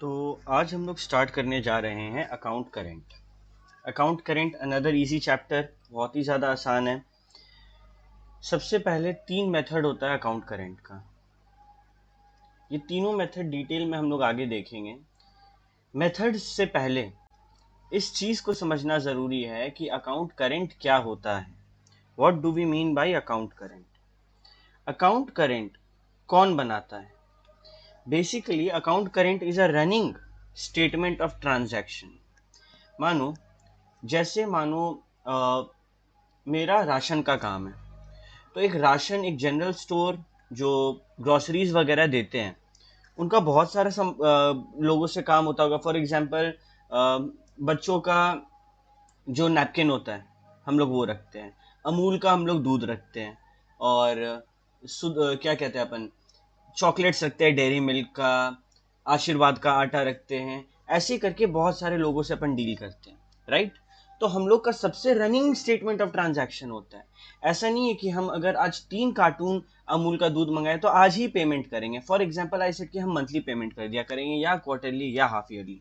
तो आज हम लोग स्टार्ट करने जा रहे हैं account current. Account current another easy chapter, बहुत ही ज़्यादा आसान है। सबसे पहले 3 मेथड होता है अकाउंट करेंट का। ये तीनों मेथड डिटेल में हम लोग आगे देखेंगे। मेथड से पहले इस चीज़ को समझना ज़रूरी है कि अकाउंट करेंट क्या होता है। What do we mean by account current? Account current कौन बनाता है? Basically account current is a running statement of transaction. मानो मेरा राशन का काम है, तो एक जनरल स्टोर जो ग्रोसरीज वगैरह देते हैं, उनका बहुत सारा लोगों से काम होता होगा। फॉर एग्जांपल बच्चों का जो नैपकिन होता है हम लोग वो रखते हैं, अमूल का हम लोग दूध रखते हैं, और क्या कहते हैं अपन, चॉकलेट्स रखते हैं, डेयरी मिल्क का, आशीर्वाद का आटा रखते हैं। ऐसे करके बहुत सारे लोगों से अपन डील करते हैं, राइट? तो हम लोग का सबसे रनिंग स्टेटमेंट ऑफ ट्रांजैक्शन होता है। ऐसा नहीं है कि हम अगर आज 3 कार्टून अमूल का दूध मंगाए तो आज ही पेमेंट करेंगे। फॉर एग्जाम्पल आई सेड कि हम मंथली पेमेंट कर दिया करेंगे, या क्वार्टरली या हाफ ईयरली।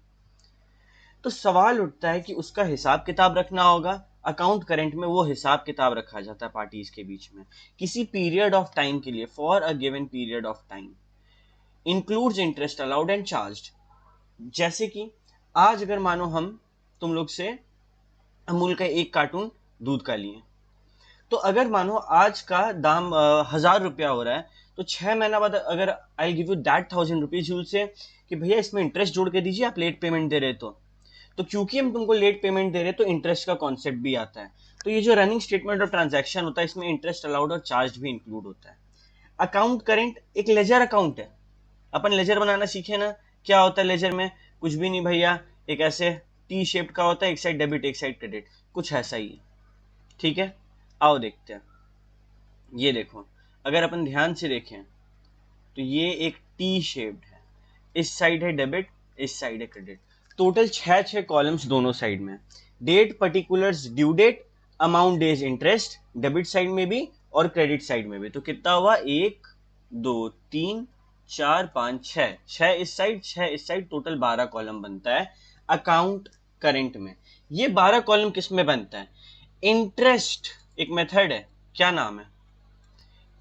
तो सवाल उठता है कि उसका हिसाब किताब रखना होगा। अकाउंट करेंट में वो हिसाब किताब रखा जाता है पार्टीज के बीच में, किसी पीरियड ऑफ टाइम के लिए, for a given period of time. Includes interest allowed and charged. जैसे कि आज अगर मानो हम तुम लोग से अमूल का 1 कार्टून दूध का लिए, तो अगर मानो आज का दाम 1000 रुपया हो रहा है, तो 6 महीना बाद अगर I give you that 1000 rupees, you'll से कि भैया इसमें इंटरेस्ट जोड़ के दीजिए, आप लेट पेमेंट दे रहे तो क्योंकि हम तुमको लेट पेमेंट दे रहे तो इंटरेस्ट का कॉन्सेप्ट भी आता है। तो ये जो रनिंग स्टेटमेंट ऑफ ट्रांजैक्शन होता है, इसमें इंटरेस्ट अलाउड और चार्ज भी इंक्लूड होता है। अकाउंट करेंट एक लेजर अकाउंट है। अपन लेजर बनाना सीखे ना, क्या होता है लेजर में? कुछ भी नहीं भैया, एक ऐसे टी शेप्ड का होता है, एक साइड डेबिट एक साइड क्रेडिट, कुछ ऐसा ही है। ठीक है, आओ देखते हैं। ये देखो, अगर अपन ध्यान से देखें तो ये एक टी शेप्ड है, इस साइड है डेबिट, इस साइड है क्रेडिट। टोटल 6 कॉलम्स दोनों साइड में। Date particulars, due date, amount, days, interest, debit side में भी और क्रेडिट साइड में भी। तो कितना हुआ? 1 2 3 4 5 6, 6 इस साइड 6 इस साइड, टोटल 12 कॉलम बनता है अकाउंट करेंट में। ये 12 कॉलम किस में बनता है? इंटरेस्ट एक मेथड है, क्या नाम है?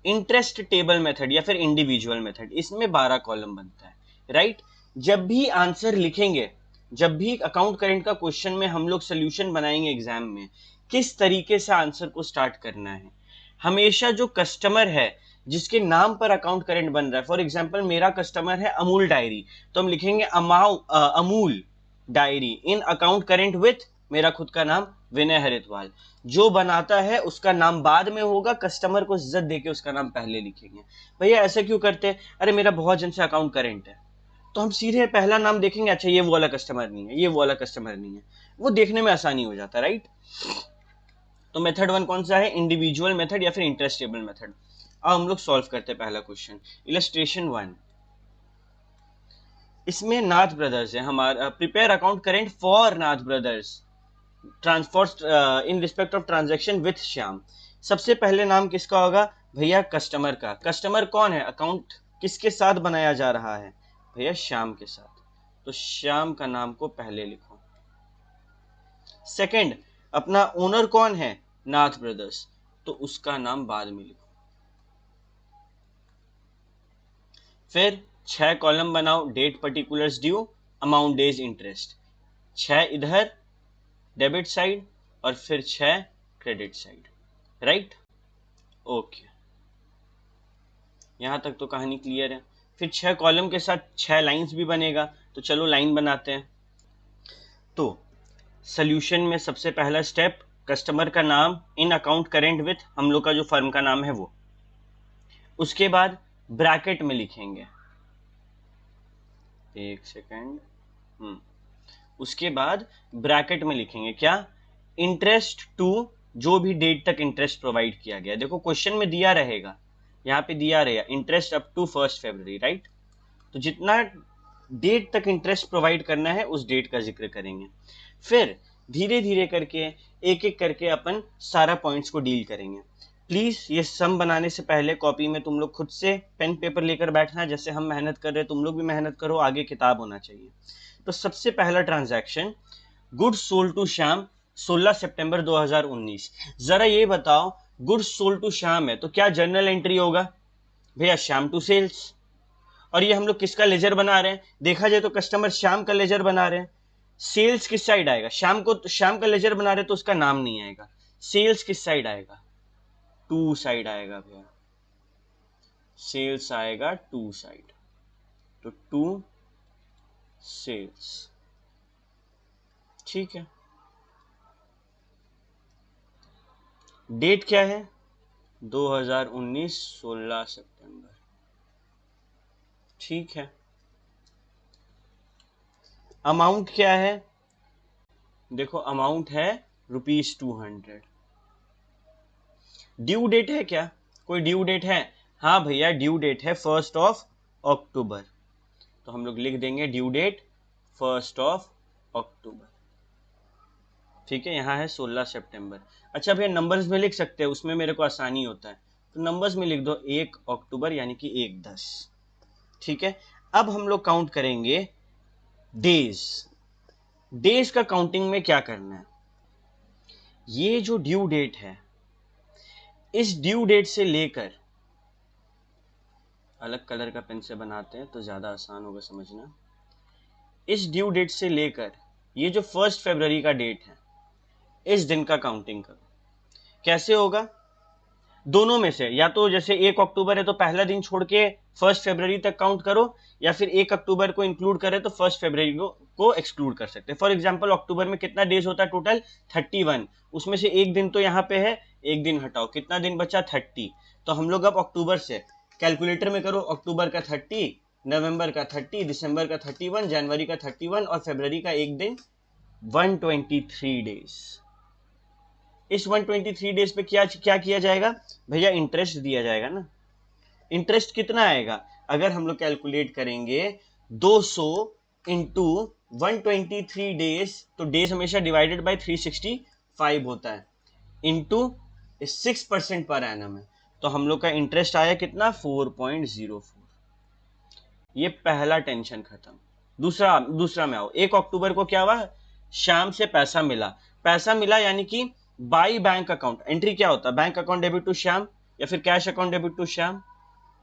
इंटरेस्ट टेबल मेथड या फिर इंडिविजुअल मेथड। इसमें 12 कॉलम बनता है, राइट? जब भी आंसर लिखेंगे, जब भी अकाउंट करेंट का क्वेश्चन में हम लोग सोल्यूशन बनाएंगे एग्जाम में, किस तरीके से आंसर को स्टार्ट करना है, हमेशा जो कस्टमर है जिसके नाम पर अकाउंट करेंट बन रहा है, फॉर एग्जांपल मेरा कस्टमर है अमूल डायरी, तो हम लिखेंगे Amul diary in account current with मेरा खुद का नाम विनय हरिद्वाल। जो बनाता है उसका नाम बाद में होगा, कस्टमर को इज्जत देके उसका नाम पहले लिखेंगे। भैया ऐसा क्यों करते हैं? अरे मेरा बहुत जन से अकाउंट करेंट है, तो हम सीधे पहला नाम देखेंगे, अच्छा ये वो वाला कस्टमर नहीं है, ये वो वाला कस्टमर नहीं है, वो देखने में आसानी हो जाता है, राइट? तो मेथड 1 कौन सा है? इंडिविजुअल मेथड या फिर इंटरेस्टेबल मेथड। अब हम लोग सॉल्व करते हैं पहला क्वेश्चन। इलस्ट्रेशन 1, इसमें नाथ ब्रदर्स है हमारा। Prepare account current for Nath brothers transfer in respect of transaction with Shyam. सबसे पहले नाम किसका होगा? भैया कस्टमर का। कस्टमर कौन है? अकाउंट किसके साथ बनाया जा रहा है? भैया श्याम के साथ, तो श्याम का नाम को पहले लिखो। सेकंड, अपना ओनर कौन है? नाथ ब्रदर्स, तो उसका नाम बाद में लिखो। फिर 6 कॉलम बनाओ, date particulars due amount days interest, 6 इधर डेबिट साइड और फिर 6 क्रेडिट साइड, राइट? ओके, यहां तक तो कहानी क्लियर है। फिर 6 कॉलम के साथ 6 लाइंस भी बनेगा, तो चलो लाइन बनाते हैं। तो सोल्यूशन में सबसे पहला स्टेप, कस्टमर का नाम इन अकाउंट करेंट विथ हम लोग का जो फर्म का नाम है वो। उसके बाद ब्रैकेट में लिखेंगे, एक सेकेंड, उसके बाद ब्रैकेट में लिखेंगे क्या? इंटरेस्ट टू, जो भी डेट तक इंटरेस्ट प्रोवाइड किया गया। देखो क्वेश्चन में दिया रहेगा, यहाँ पे दिया रहेगा इंटरेस्ट अप टू 1 फरवरी, राइट? तो जितना डेट तक इंटरेस्ट प्रोवाइड करना है उस डेट का जिक्र करेंगे। फिर धीरे धीरे करके एक एक करके अपन सारा पॉइंट्स को डील करेंगे। प्लीज ये सम बनाने से पहले कॉपी में तुम लोग खुद से पेन पेपर लेकर बैठना, जैसे हम मेहनत कर रहे हैं तुम लोग भी मेहनत करो, आगे किताब होना चाहिए। तो सबसे पहला transaction, goods sold to Shyam 16 सितंबर 2019। जरा ये बताओ, गुड्स सोल्ड टू श्याम है तो क्या जर्नल एंट्री होगा भैया? Shyam to sales. और ये हम लोग किसका लेजर बना रहे हैं? देखा जाए तो कस्टमर श्याम का लेजर बना रहे हैं। सेल्स किस साइड आएगा? श्याम को, श्याम का लेजर बना रहे हैं तो उसका नाम नहीं आएगा। सेल्स किस साइड आएगा? टू साइड आएगा भैया। सेल्स आएगा टू साइड, तो टू सेल्स। ठीक है। डेट क्या है? 2019 16 सितंबर। ठीक है। अमाउंट क्या है? देखो अमाउंट है ₹200। ड्यू डेट है क्या? कोई ड्यू डेट है? हाँ भैया, ड्यू डेट है 1 अक्टूबर। तो हम लोग लिख देंगे ड्यू डेट 1 अक्टूबर। ठीक है, यहाँ है 16 सितंबर। अच्छा भैया, नंबर्स में लिख सकते हैं, उसमें मेरे को आसानी होता है, तो नंबर्स में लिख दो 1 अक्टूबर यानी कि 1/10। ठीक है। अब हम लोग काउंट करेंगे डेज। डेज का काउंटिंग में क्या करना है? ये जो ड्यू डेट है, इस ड्यू डेट से लेकर, अलग कलर का पेन से बनाते हैं तो ज्यादा आसान होगा समझना। इस ड्यू डेट से लेकर ये जो 1 फरवरी का डेट है, इस दिन का काउंटिंग करो। कैसे होगा? दोनों में से, या तो जैसे 1 अक्टूबर है तो पहला दिन छोड़ के 1 फरवरी तक काउंट करो, या फिर 1 अक्टूबर को इंक्लूड करें तो 1 फरवरी को एक्सक्लूड कर सकते हैं। फॉर एग्जाम्पल, अक्टूबर में कितना डेज होता है टोटल? 31। उसमें से एक दिन तो यहाँ पे है, एक दिन हटाओ, कितना दिन बचा? 30। तो हम लोग अब अक्टूबर से कैलकुलेटर में करो, अक्टूबर का 30, नवंबर का 30, दिसंबर का 31, जनवरी का 31 और फरवरी का एक दिन, 123 डेज। इस 123 डेज पे क्या क्या किया जाएगा भैया? इंटरेस्ट दिया जाएगा ना। इंटरेस्ट कितना आएगा? अगर हम लोग कैलकुलेट करेंगे 200 इंटू 123 डेज, तो डेज हमेशा डिवाइडेड बाय 365 होता है, इंटू 6% पर एनम है, तो हम लोग का इंटरेस्ट आया कितना? 4.04। ये पहला टेंशन खत्म। दूसरा दूसरा में आओ। 1 अक्टूबर को क्या हुआ? शाम से पैसा मिला। पैसा मिला यानी कि बाई बैंक अकाउंट एंट्री क्या होता है? Bank account debit to Shyam, या फिर cash account debit to Shyam.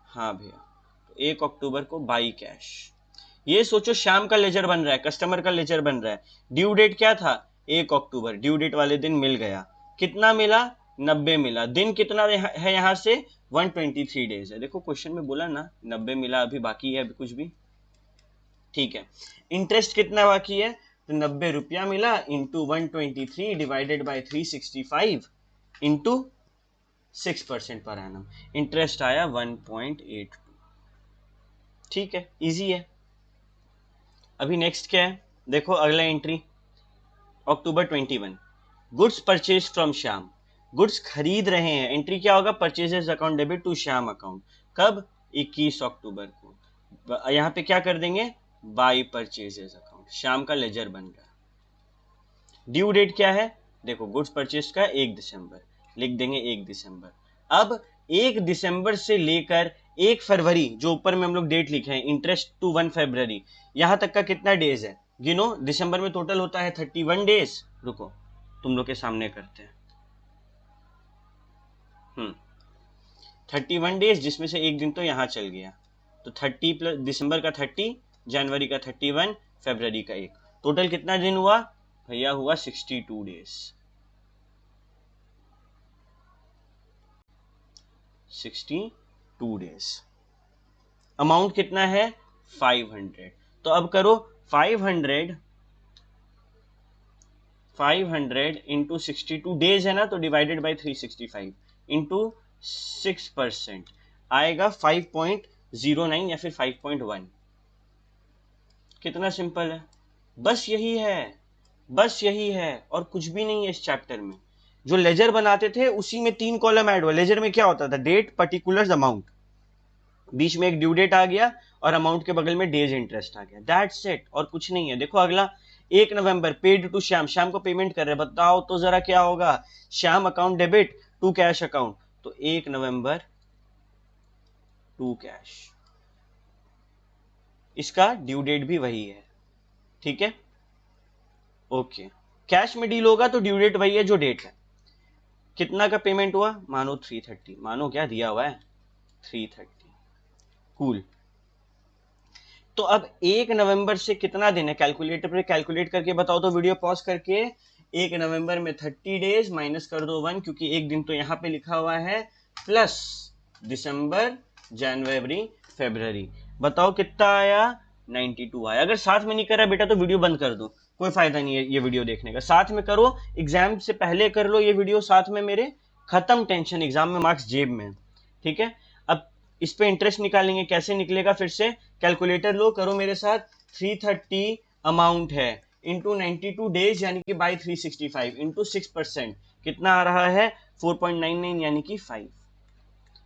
हाँ भैया, तो 1 अक्टूबर को बाई कैश। ये सोचो श्याम का लेजर बन रहा है, कस्टमर का लेजर बन रहा है। ड्यू डेट क्या था? 1 अक्टूबर। ड्यू डेट वाले दिन मिल गया। कितना मिला? 90 मिला। दिन कितना है यहाँ से? 123 डेज है। देखो क्वेश्चन में बोला ना 90 मिला, अभी बाकी है, अभी कुछ भी। ठीक है। इंटरेस्ट कितना बाकी है? तो 90 रुपया मिला, into 123 divided by 365 into 6% per annum. Interest आया 1.82। ठीक है, इजी है। अभी नेक्स्ट क्या है? देखो अगला entry, October 21, goods purchase from Shyam. Goods खरीद रहे हैं, एंट्री क्या होगा? Purchases account debit to Shyam account. कब? 21 अक्टूबर को। यहाँ पे क्या कर देंगे? By purchases account. श्याम का लेजर बन गया। ड्यू डेट क्या है? देखो गुड्स परचेज का 1 दिसंबर, लिख देंगे 1 दिसंबर। अब 1 दिसंबर से लेकर 1 फरवरी, जो ऊपर में हम लोग डेट लिखे हैं, इंटरेस्ट टू 1 फरवरी, यहां तक का कितना डेज है? गिनो। दिसंबर में टोटल होता है 31 डेज। रुको तुम लोग के सामने करते हैं। 31 डेज, जिसमें से एक दिन तो यहाँ चल गया, तो 30 प्लस दिसंबर का 30, जनवरी का 31, फरवरी का 1, टोटल कितना दिन हुआ भैया? हुआ 62 डेज। 62 डेज। अमाउंट कितना है? 500। तो अब करो 500 इंटू 62 डेज है ना, तो डिवाइडेड बाई 365 इंटू 6% आएगा 5.09 या फिर 5.1। कितना सिंपल है। बस यही है, बस यही है, और कुछ भी नहीं है इस चैप्टर में। जो लेजर बनाते थे उसी में 3 कॉलम ऐड हुआ। लेजर में क्या होता था? डेट, पर्टिकुलर्स, अमाउंट, बीच में एक ड्यू डेट आ गया और अमाउंट के बगल में डेज इंटरेस्ट आ गया। दैट्स इट, और कुछ नहीं है। देखो अगला 1 नवंबर, पेड टू श्याम। श्याम को पेमेंट कर रहे हैं, बताओ तो जरा क्या होगा? Shyam account debit to cash account, तो 1 नवंबर टू कैश, इसका ड्यू डेट भी वही है। ठीक है, ओके। कैश में डील होगा तो ड्यू डेट वही है जो डेट है। कितना का पेमेंट हुआ, मानो 330, मानो क्या दिया हुआ है 330, कूल। तो अब 1 नवंबर से कितना दिन है, कैलकुलेटर पे कैलकुलेट करके बताओ तो, वीडियो पॉज करके। 1 नवंबर में 30 डेज माइनस कर दो 1, क्योंकि एक दिन तो यहाँ पे लिखा हुआ है, प्लस दिसंबर, जनवरी, फरवरी, बताओ कितना आया, 92 आया। अगर साथ में नहीं कर रहा बेटा तो वीडियो बंद कर दो, कोई फायदा नहीं है ये वीडियो देखने का। साथ में करो, एग्जाम से पहले कर लो ये वीडियो साथ में मेरे, खत्म टेंशन, एग्जाम में मार्क्स जेब में। ठीक है, अब इस पे इंटरेस्ट निकालेंगे, कैसे निकलेगा, फिर से कैलकुलेटर लो, करो मेरे साथ। 330 अमाउंट है इंटू 92 डेज यानी कि बाई 365 इंटू 6%, कितना आ रहा है 4.99 यानी कि 5।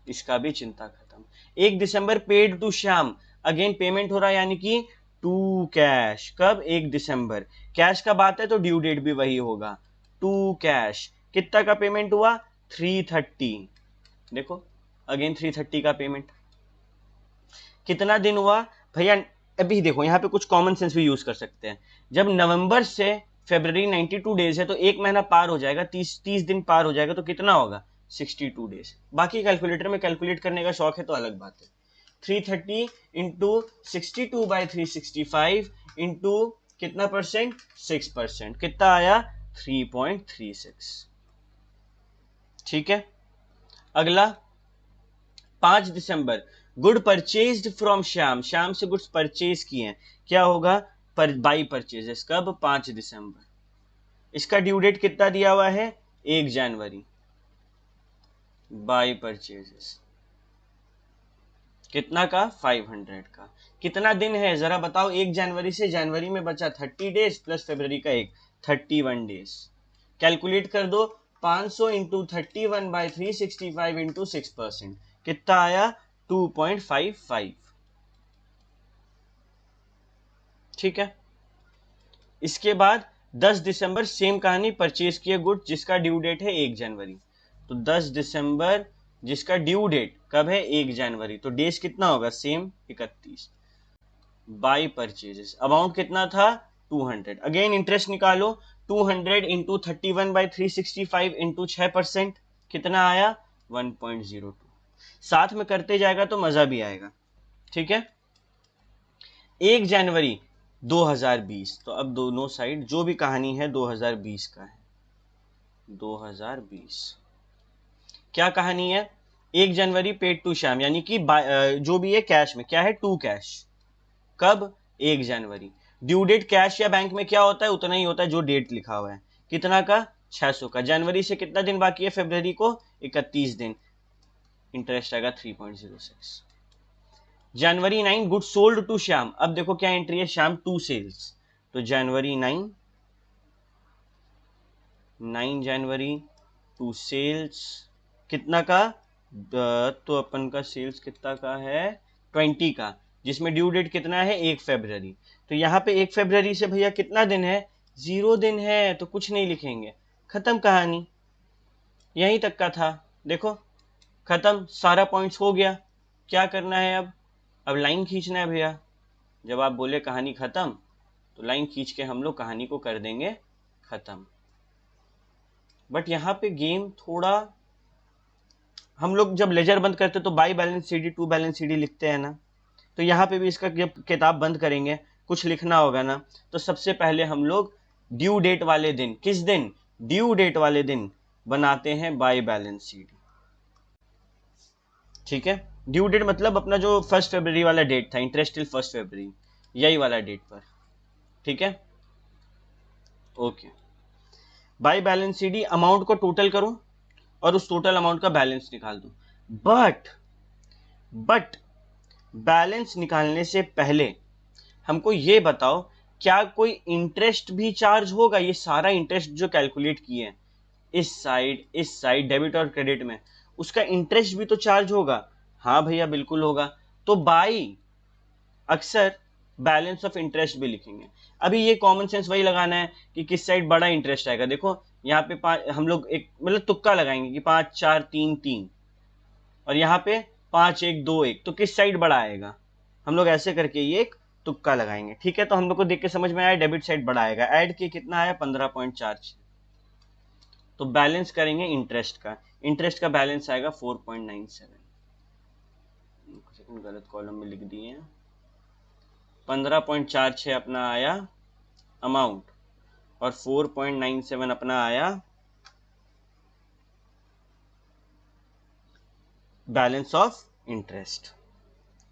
इसका भी चिंता खत्म। 1 दिसंबर paid to Shyam, again payment हो रहा है यानी कि टू कैश, कब 1 दिसंबर, कैश का बात है तो ड्यू डेट भी वही होगा, टू कैश। कितना का पेमेंट हुआ 330, देखो अगेन 330 का पेमेंट। कितना दिन हुआ भैया, अभी देखो यहाँ पे कुछ कॉमन सेंस भी यूज कर सकते हैं। जब नवंबर से फरवरी 92 डेज है तो एक महीना पार हो जाएगा, 30 दिन पार हो जाएगा, तो कितना होगा 62 डेज। बाकी कैलकुलेटर में कैलकुलेट करने का शौक है तो अलग बात है। 330 इंटू 62/365 इंटू कितना परसेंट, 6%, कितना आया 3.36। ठीक है, अगला 5 दिसंबर, good purchased from Shyam, Shyam से गुड्स परचेज किए हैं, क्या होगा बाई परचेजेस, कब 5 दिसंबर। इसका ड्यू डेट कितना दिया हुआ है 1 जनवरी, बाई परचेजेस कितना का 500 का। कितना दिन है जरा बताओ, 1 जनवरी से जनवरी में बचा 30 डेज प्लस फरवरी का 31 डेज। कैलकुलेट कर दो, 500 इंटू 31/365 इंटू 6%, कितना आया 2.55। ठीक है, इसके बाद 10 दिसंबर सेम कहानी, परचेज किए गुड जिसका ड्यू डेट है 1 जनवरी, तो 10 दिसंबर जिसका ड्यू डेट कब है 1 जनवरी, तो डेज कितना होगा सेम 31, बाई परचेजेस अमाउंट कितना था 200। अगेन इंटरेस्ट निकालो, 200 इंटू 31/365 इंटू 6%, कितना आया 1.02। साथ में करते जाएगा तो मजा भी आएगा। ठीक है, 1 जनवरी 2020, तो अब दोनों साइड जो भी कहानी है 2020 का है, 2020 क्या कहानी है, 1 जनवरी पेड टू श्याम यानी कि जो भी है कैश में, क्या है टू कैश, कब 1 जनवरी। ड्यू डेट कैश या बैंक में क्या होता है, उतना ही होता है जो डेट लिखा हुआ है, कितना का 600 का। जनवरी से कितना दिन बाकी है फरवरी को 31 दिन, इंटरेस्ट आएगा 3.06। जनवरी 9 गुड सोल्ड टू श्याम, अब देखो क्या एंट्री है श्याम टू सेल्स, तो जनवरी 9 जनवरी टू सेल्स कितना का, तो अपन का सेल्स कितना का है 20 का, जिसमें ड्यू डेट कितना है 1 फरवरी। तो यहाँ पे 1 फरवरी से भैया कितना दिन है 0 दिन है, तो कुछ नहीं लिखेंगे, खत्म कहानी, यहीं तक का था। देखो खत्म, सारा पॉइंट्स हो गया। क्या करना है अब लाइन खींचना है भैया। जब आप बोले कहानी खत्म तो लाइन खींच के हम लोग कहानी को कर देंगे खत्म। बट यहाँ पे गेम थोड़ा, हम लोग जब लेजर बंद करते तो by balance CD to balance CD लिखते हैं ना, तो यहाँ पे भी इसका जब किताब बंद करेंगे कुछ लिखना होगा ना, तो सबसे पहले हम लोग ड्यू डेट वाले दिन, किस दिन ड्यू डेट वाले दिन बनाते हैं बाई बैलेंस सीडी। ठीक है, ड्यू डेट मतलब अपना जो 1 फरवरी वाला डेट था, इंटरेस्ट टिल 1 फरवरी, यही वाला डेट पर। ठीक है, okay. By balance CD amount को टोटल करो और उस टोटल अमाउंट का बैलेंस निकाल दो। बट बैलेंस निकालने से पहले हमको ये बताओ, क्या कोई इंटरेस्ट भी चार्ज होगा, ये सारा इंटरेस्ट जो कैलकुलेट किए हैं इस साइड डेबिट और क्रेडिट में, उसका इंटरेस्ट भी तो चार्ज होगा। हाँ भैया बिल्कुल होगा, तो बाई अक्सर बैलेंस ऑफ इंटरेस्ट भी लिखेंगे। अभी ये कॉमन सेंस वही लगाना है कि किस साइड बड़ा इंटरेस्ट आएगा। देखो यहाँ पे हम लोग एक मतलब तुक्का लगाएंगे कि 5 4 3 3, और यहाँ पे 5 1 2 1, तो किस साइड बड़ा आएगा? हम लोग ऐसे करके ये एक तुक्का लगाएंगे, ठीक है। तो हम लोग को देख के समझ में आया डेबिट साइड बड़ा आएगा। ऐड किए कितना आया? 15.46। तो बैलेंस करेंगे इंटरेस्ट का, इंटरेस्ट का बैलेंस आएगा 4.97। गलत कॉलम में लिख दिए हैं। 15.46 अपना आया अमाउंट और 4.97 अपना आया बैलेंस ऑफ इंटरेस्ट।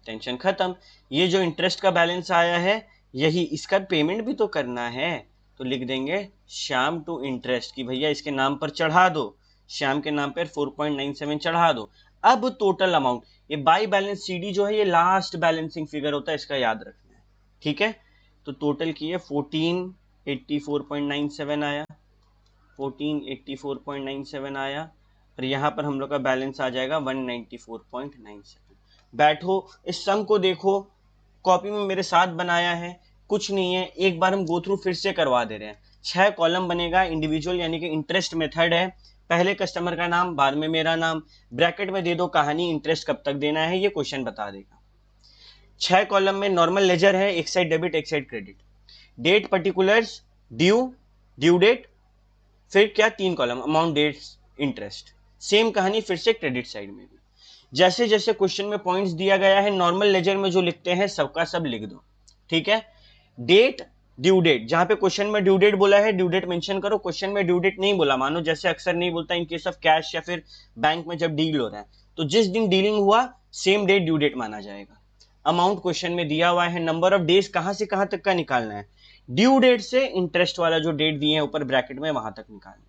टेंशन खत्म। ये जो इंटरेस्ट का बैलेंस आया है यही, इसका पेमेंट भी तो करना है, तो लिख देंगे श्याम टू इंटरेस्ट की भैया इसके नाम पर चढ़ा दो, श्याम के नाम पर 4.97 चढ़ा दो। अब टोटल अमाउंट, ये बाई बैलेंस सीडी जो है ये लास्ट बैलेंसिंग फिगर होता है, इसका याद रखना है, ठीक है। तो टोटल की 1484.97 आया, 1484.97 आया, और यहाँ पर हम लोग का बैलेंस आ जाएगा 194.97। बैठो इस सम को देखो, कॉपी में मेरे साथ बनाया है, कुछ नहीं है, एक बार हम गो थ्रू फिर से करवा दे रहे हैं। 6 कॉलम बनेगा, इंडिविजुअल यानी कि इंटरेस्ट मेथड है, पहले कस्टमर का नाम बाद में मेरा नाम, ब्रैकेट में दे दो कहानी, इंटरेस्ट कब तक देना है ये क्वेश्चन बता देगा। 6 कॉलम में नॉर्मल लेजर है, एक साइड डेबिट एक side credit, date particulars, due, due date, फिर क्या 3 column amount dates interest. Same कहानी फिर से क्रेडिट साइड में भी, जैसे जैसे क्वेश्चन में पॉइंट्स दिया गया है नॉर्मल लेजर में जो लिखते हैं सबका सब लिख दो, ठीक है। डेट, ड्यू डेट, जहां पे क्वेश्चन में ड्यू डेट बोला है ड्यू डेट मेंशन करो, क्वेश्चन में ड्यू डेट नहीं बोला, मानो जैसे अक्सर नहीं बोलता इन केस ऑफ कैश या फिर बैंक में जब डील हो रहा है, तो जिस दिन डीलिंग हुआ सेम डेट ड्यू डेट माना जाएगा। अमाउंट क्वेश्चन में दिया हुआ है, नंबर ऑफ डेज कहां से कहां तक का निकालना है, ड्यू डेट से इंटरेस्ट वाला जो डेट दिए हैं ऊपर ब्रैकेट में वहां तक निकालना है।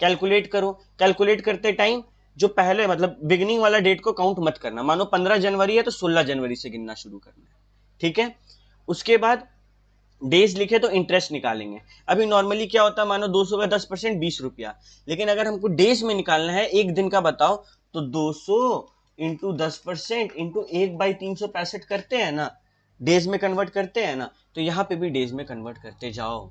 कैलकुलेट करो, कैलकुलेट करते टाइम जो पहले मतलब बिगिनिंग वाला डेट को काउंट मत करना, मानो 15 जनवरी है तो 16 जनवरी से गिनना शुरू करना है, ठीक है। उसके बाद डेज लिखे तो इंटरेस्ट निकालेंगे। अभी नॉर्मली क्या होता है, मानो 200 का 10% 20 रुपया, लेकिन अगर हमको डेज में निकालना है एक दिन का बताओ, तो 200 इंटू 10% इंटू 1/365 करते हैं ना, डेज में कन्वर्ट करते हैं ना, तो यहाँ पे भी डेज में कन्वर्ट करते जाओ।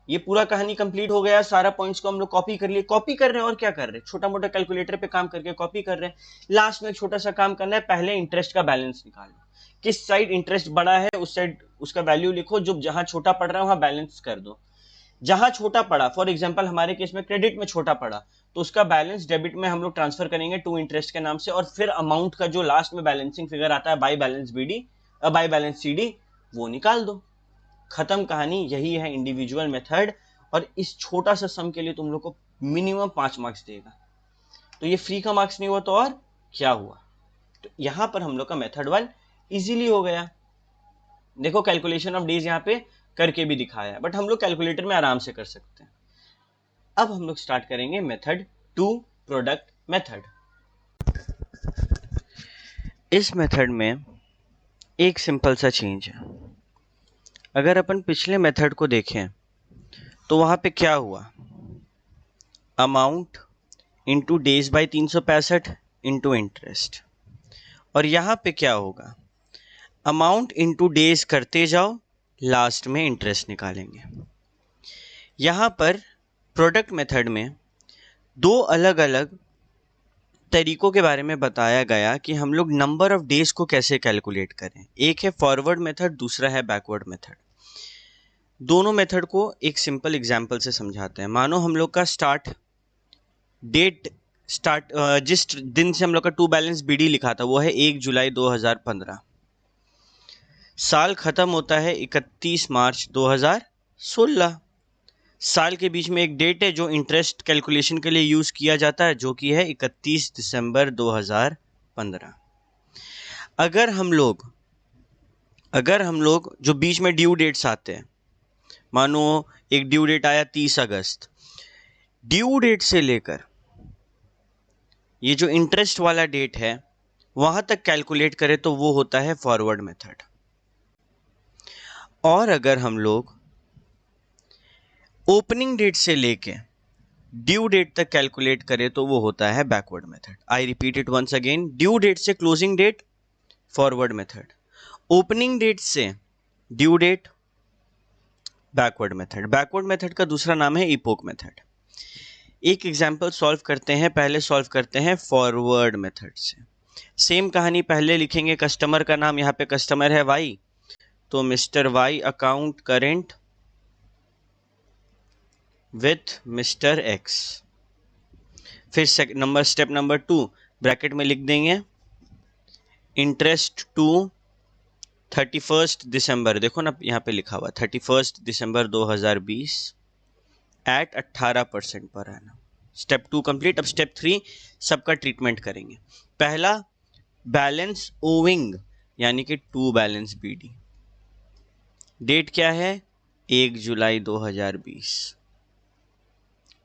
ये पूरा कहानी कंप्लीट हो गया, सारा पॉइंट्स को हम लोग कॉपी कर लिए, कॉपी कर रहे हैं और क्या कर रहे हैं, छोटा मोटा कैलकुलेटर पे काम करके कॉपी कर रहे हैं। लास्ट में एक छोटा सा काम करना है, पहले इंटरेस्ट का बैलेंस निकालो, किस साइड इंटरेस्ट बड़ा है उस साइड उसका वैल्यू लिखो, जो जहां छोटा पड़ रहा है वहां बैलेंस कर दो। जहां छोटा पड़ा, फॉर एग्जाम्पल हमारे केस में क्रेडिट में छोटा पड़ा, तो उसका बैलेंस डेबिट में हम लोग ट्रांसफर करेंगे टू इंटरेस्ट के नाम से, और फिर अमाउंट का जो लास्ट में बैलेंसिंग फिगर आता है by balance BD, by balance CD, वो निकाल दो। खत्म कहानी, यही है इंडिविजुअल मेथड, और इस छोटा सा सम के लिए तुम लोग को मिनिमम 5 मार्क्स देगा। तो ये फ्री का मार्क्स नहीं हुआ तो और क्या हुआ। तो यहां पर हम लोग का मेथड 1 इजीली हो गया। देखो कैलकुलेशन ऑफ डेज यहाँ पे करके भी दिखाया है, बट हम लोग कैलकुलेटर में आराम से कर सकते हैं। अब हम लोग स्टार्ट करेंगे मेथड 2, प्रोडक्ट मेथड। इस मेथड में एक सिंपल सा चेंज है। अगर अपन पिछले मेथड को देखें तो वहां पे क्या हुआ, amount into days by 365 into interest, और यहाँ पे क्या होगा, अमाउंट इंटू डेज करते जाओ, लास्ट में इंटरेस्ट निकालेंगे। यहाँ पर प्रोडक्ट मेथड में दो अलग अलग तरीकों के बारे में बताया गया कि हम लोग नंबर ऑफ डेज को कैसे कैलकुलेट करें। एक है फॉरवर्ड मेथड, दूसरा है बैकवर्ड मेथड। दोनों मेथड को एक सिंपल एग्जांपल से समझाते हैं। मानो हम लोग का जिस दिन से हम लोग का टू बैलेंस बीडी लिखा था वो है 1 जुलाई 2015, साल खत्म होता है 31 मार्च 2016। साल के बीच में एक डेट है जो इंटरेस्ट कैलकुलेशन के लिए यूज किया जाता है, जो कि है 31 दिसंबर 2015। अगर हम लोग जो बीच में ड्यू डेट्स आते हैं, मानो एक ड्यू डेट आया 30 अगस्त, ड्यू डेट से लेकर ये जो इंटरेस्ट वाला डेट है वहां तक कैलकुलेट करें तो वो होता है फॉरवर्ड मेथड। और अगर हम लोग ओपनिंग डेट से लेके ड्यू डेट तक कैलकुलेट करें तो वो होता है backward method. I repeat it once again, due date से closing date forward method, opening date से due date backward method. Backward method का दूसरा नाम है इपोक मेथड। एक एग्जांपल सॉल्व करते हैं, पहले सॉल्व करते हैं फॉरवर्ड मेथड से। सेम कहानी, पहले लिखेंगे कस्टमर का नाम, यहाँ पे कस्टमर है वाई, तो Mr Y account current with Mr X. फिर स्टेप नंबर 2 ब्रैकेट में लिख देंगे इंटरेस्ट टू 31 दिसंबर, देखो ना यहाँ पे लिखा हुआ 31 दिसंबर 2020 at 18% per annum. Step 2 complete. अब स्टेप 3 सबका ट्रीटमेंट करेंगे। पहला बैलेंस ओविंग यानी कि टू बैलेंस बीडी। डेट क्या है? 1 जुलाई 2020।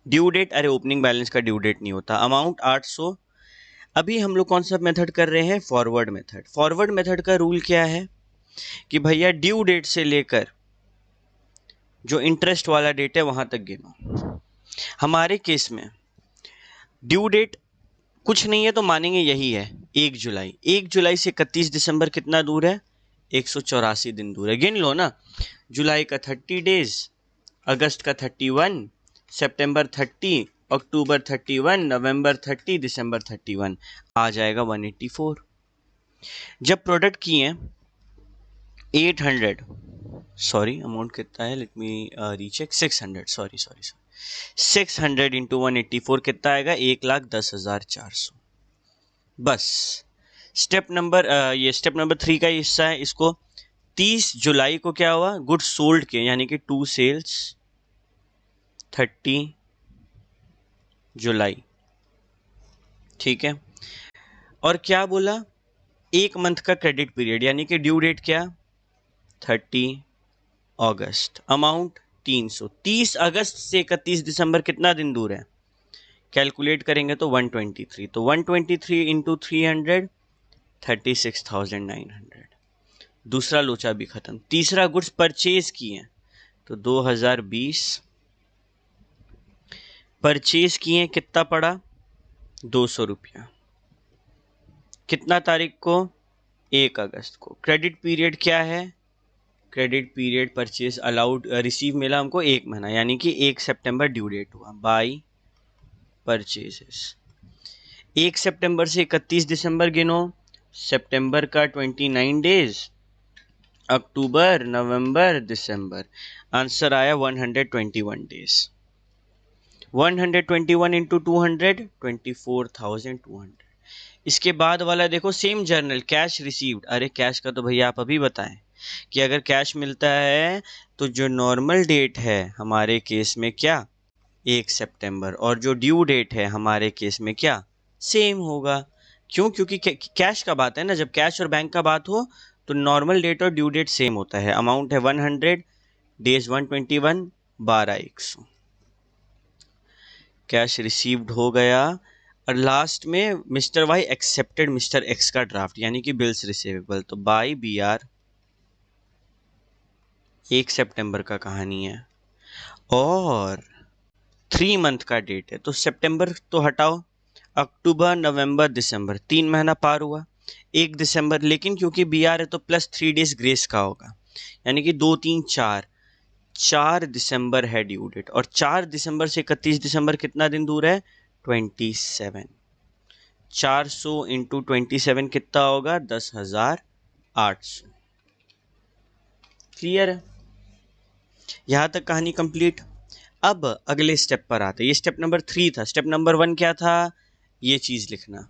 ड्यू डेट, अरे ओपनिंग बैलेंस का ड्यू डेट नहीं होता। अमाउंट 800। अभी हम लोग कौन सा मेथड कर रहे हैं? Forward method. फॉरवर्ड मेथड का रूल क्या है कि भैया ड्यू डेट से लेकर जो इंटरेस्ट वाला डेट है वहां तक गिनो। हमारे केस में ड्यू डेट कुछ नहीं है तो मानेंगे यही है 1 जुलाई। 1 जुलाई से 31 दिसंबर कितना दूर है? 184 दिन दूर है। गिन लो ना, जुलाई का 30 डेज, अगस्त का 31, सितंबर 30, अक्टूबर 31, नवंबर 30, दिसंबर 31, आ जाएगा 184। जब प्रोडक्ट किए 800, सॉरी अमाउंट कितना है, let me recheck, 600, sorry 600 into 184 कितना आएगा? 1,10,400। बस ये स्टेप नंबर 3 का हिस्सा है। इसको 30 जुलाई को क्या हुआ? गुड्स सोल्ड के, यानी कि 2 सेल्स 30 जुलाई, ठीक है। और क्या बोला? एक मंथ का क्रेडिट पीरियड, यानी कि ड्यू डेट क्या? 30 अगस्त। अमाउंट 300। 30 अगस्त से 31 दिसंबर कितना दिन दूर है? कैलकुलेट करेंगे तो 123। तो 123 इंटू 300, 36,900। दूसरा लोचा भी खत्म। तीसरा गुड्स परचेज किए तो 2020 परचेज किए, कितना पड़ा? 200 रुपया। कितना तारीख को? 1 अगस्त को। क्रेडिट पीरियड क्या है? Credit period purchase allowed receive मिला हमको 1 महीना, यानी कि 1 सितंबर ड्यू डेट हुआ। बाई परचेजेस 1 सितंबर से 31 दिसंबर गिनो। सितंबर का 29 डेज, अक्टूबर, नवंबर, दिसंबर, आंसर आया 121 डेज। 121 इंटू 200, 24,200। इसके बाद वाला देखो, सेम जर्नल, कैश रिसीव्ड। अरे कैश का तो भैया आप अभी बताएं कि अगर कैश मिलता है तो जो नॉर्मल डेट है हमारे केस में क्या? 1 सितंबर, और जो ड्यू डेट है हमारे केस में क्या? सेम होगा। क्यों? क्योंकि कैश का बात है ना, जब कैश और बैंक का बात हो तो नॉर्मल डेट और ड्यू डेट सेम होता है। अमाउंट है 100, डेज 121, 12,100। कैश रिसीव्ड हो गया। और लास्ट में Mr Y accepted Mr X का ड्राफ्ट, यानी कि बिल्स रिसीवेबल। तो बाई बी आर 1 सितंबर का कहानी है और 3 मंथ का डेट है, तो सितंबर तो हटाओ, अक्टूबर, नवंबर, दिसंबर, 3 महीना पार हुआ। 1 दिसंबर, लेकिन क्योंकि बी आर है तो प्लस 3 डेज ग्रेस का होगा, यानी कि 2, 3, 4 दिसंबर है ड्यू डेट। और 4 दिसंबर से 31 दिसंबर कितना दिन दूर है? 27। 400 इंटू 27 कितना होगा? 10,800। क्लियर है? यहां तक कहानी कंप्लीट। अब अगले स्टेप पर आते हैं। ये स्टेप नंबर 3 था। स्टेप नंबर 1 क्या था? ये चीज लिखना,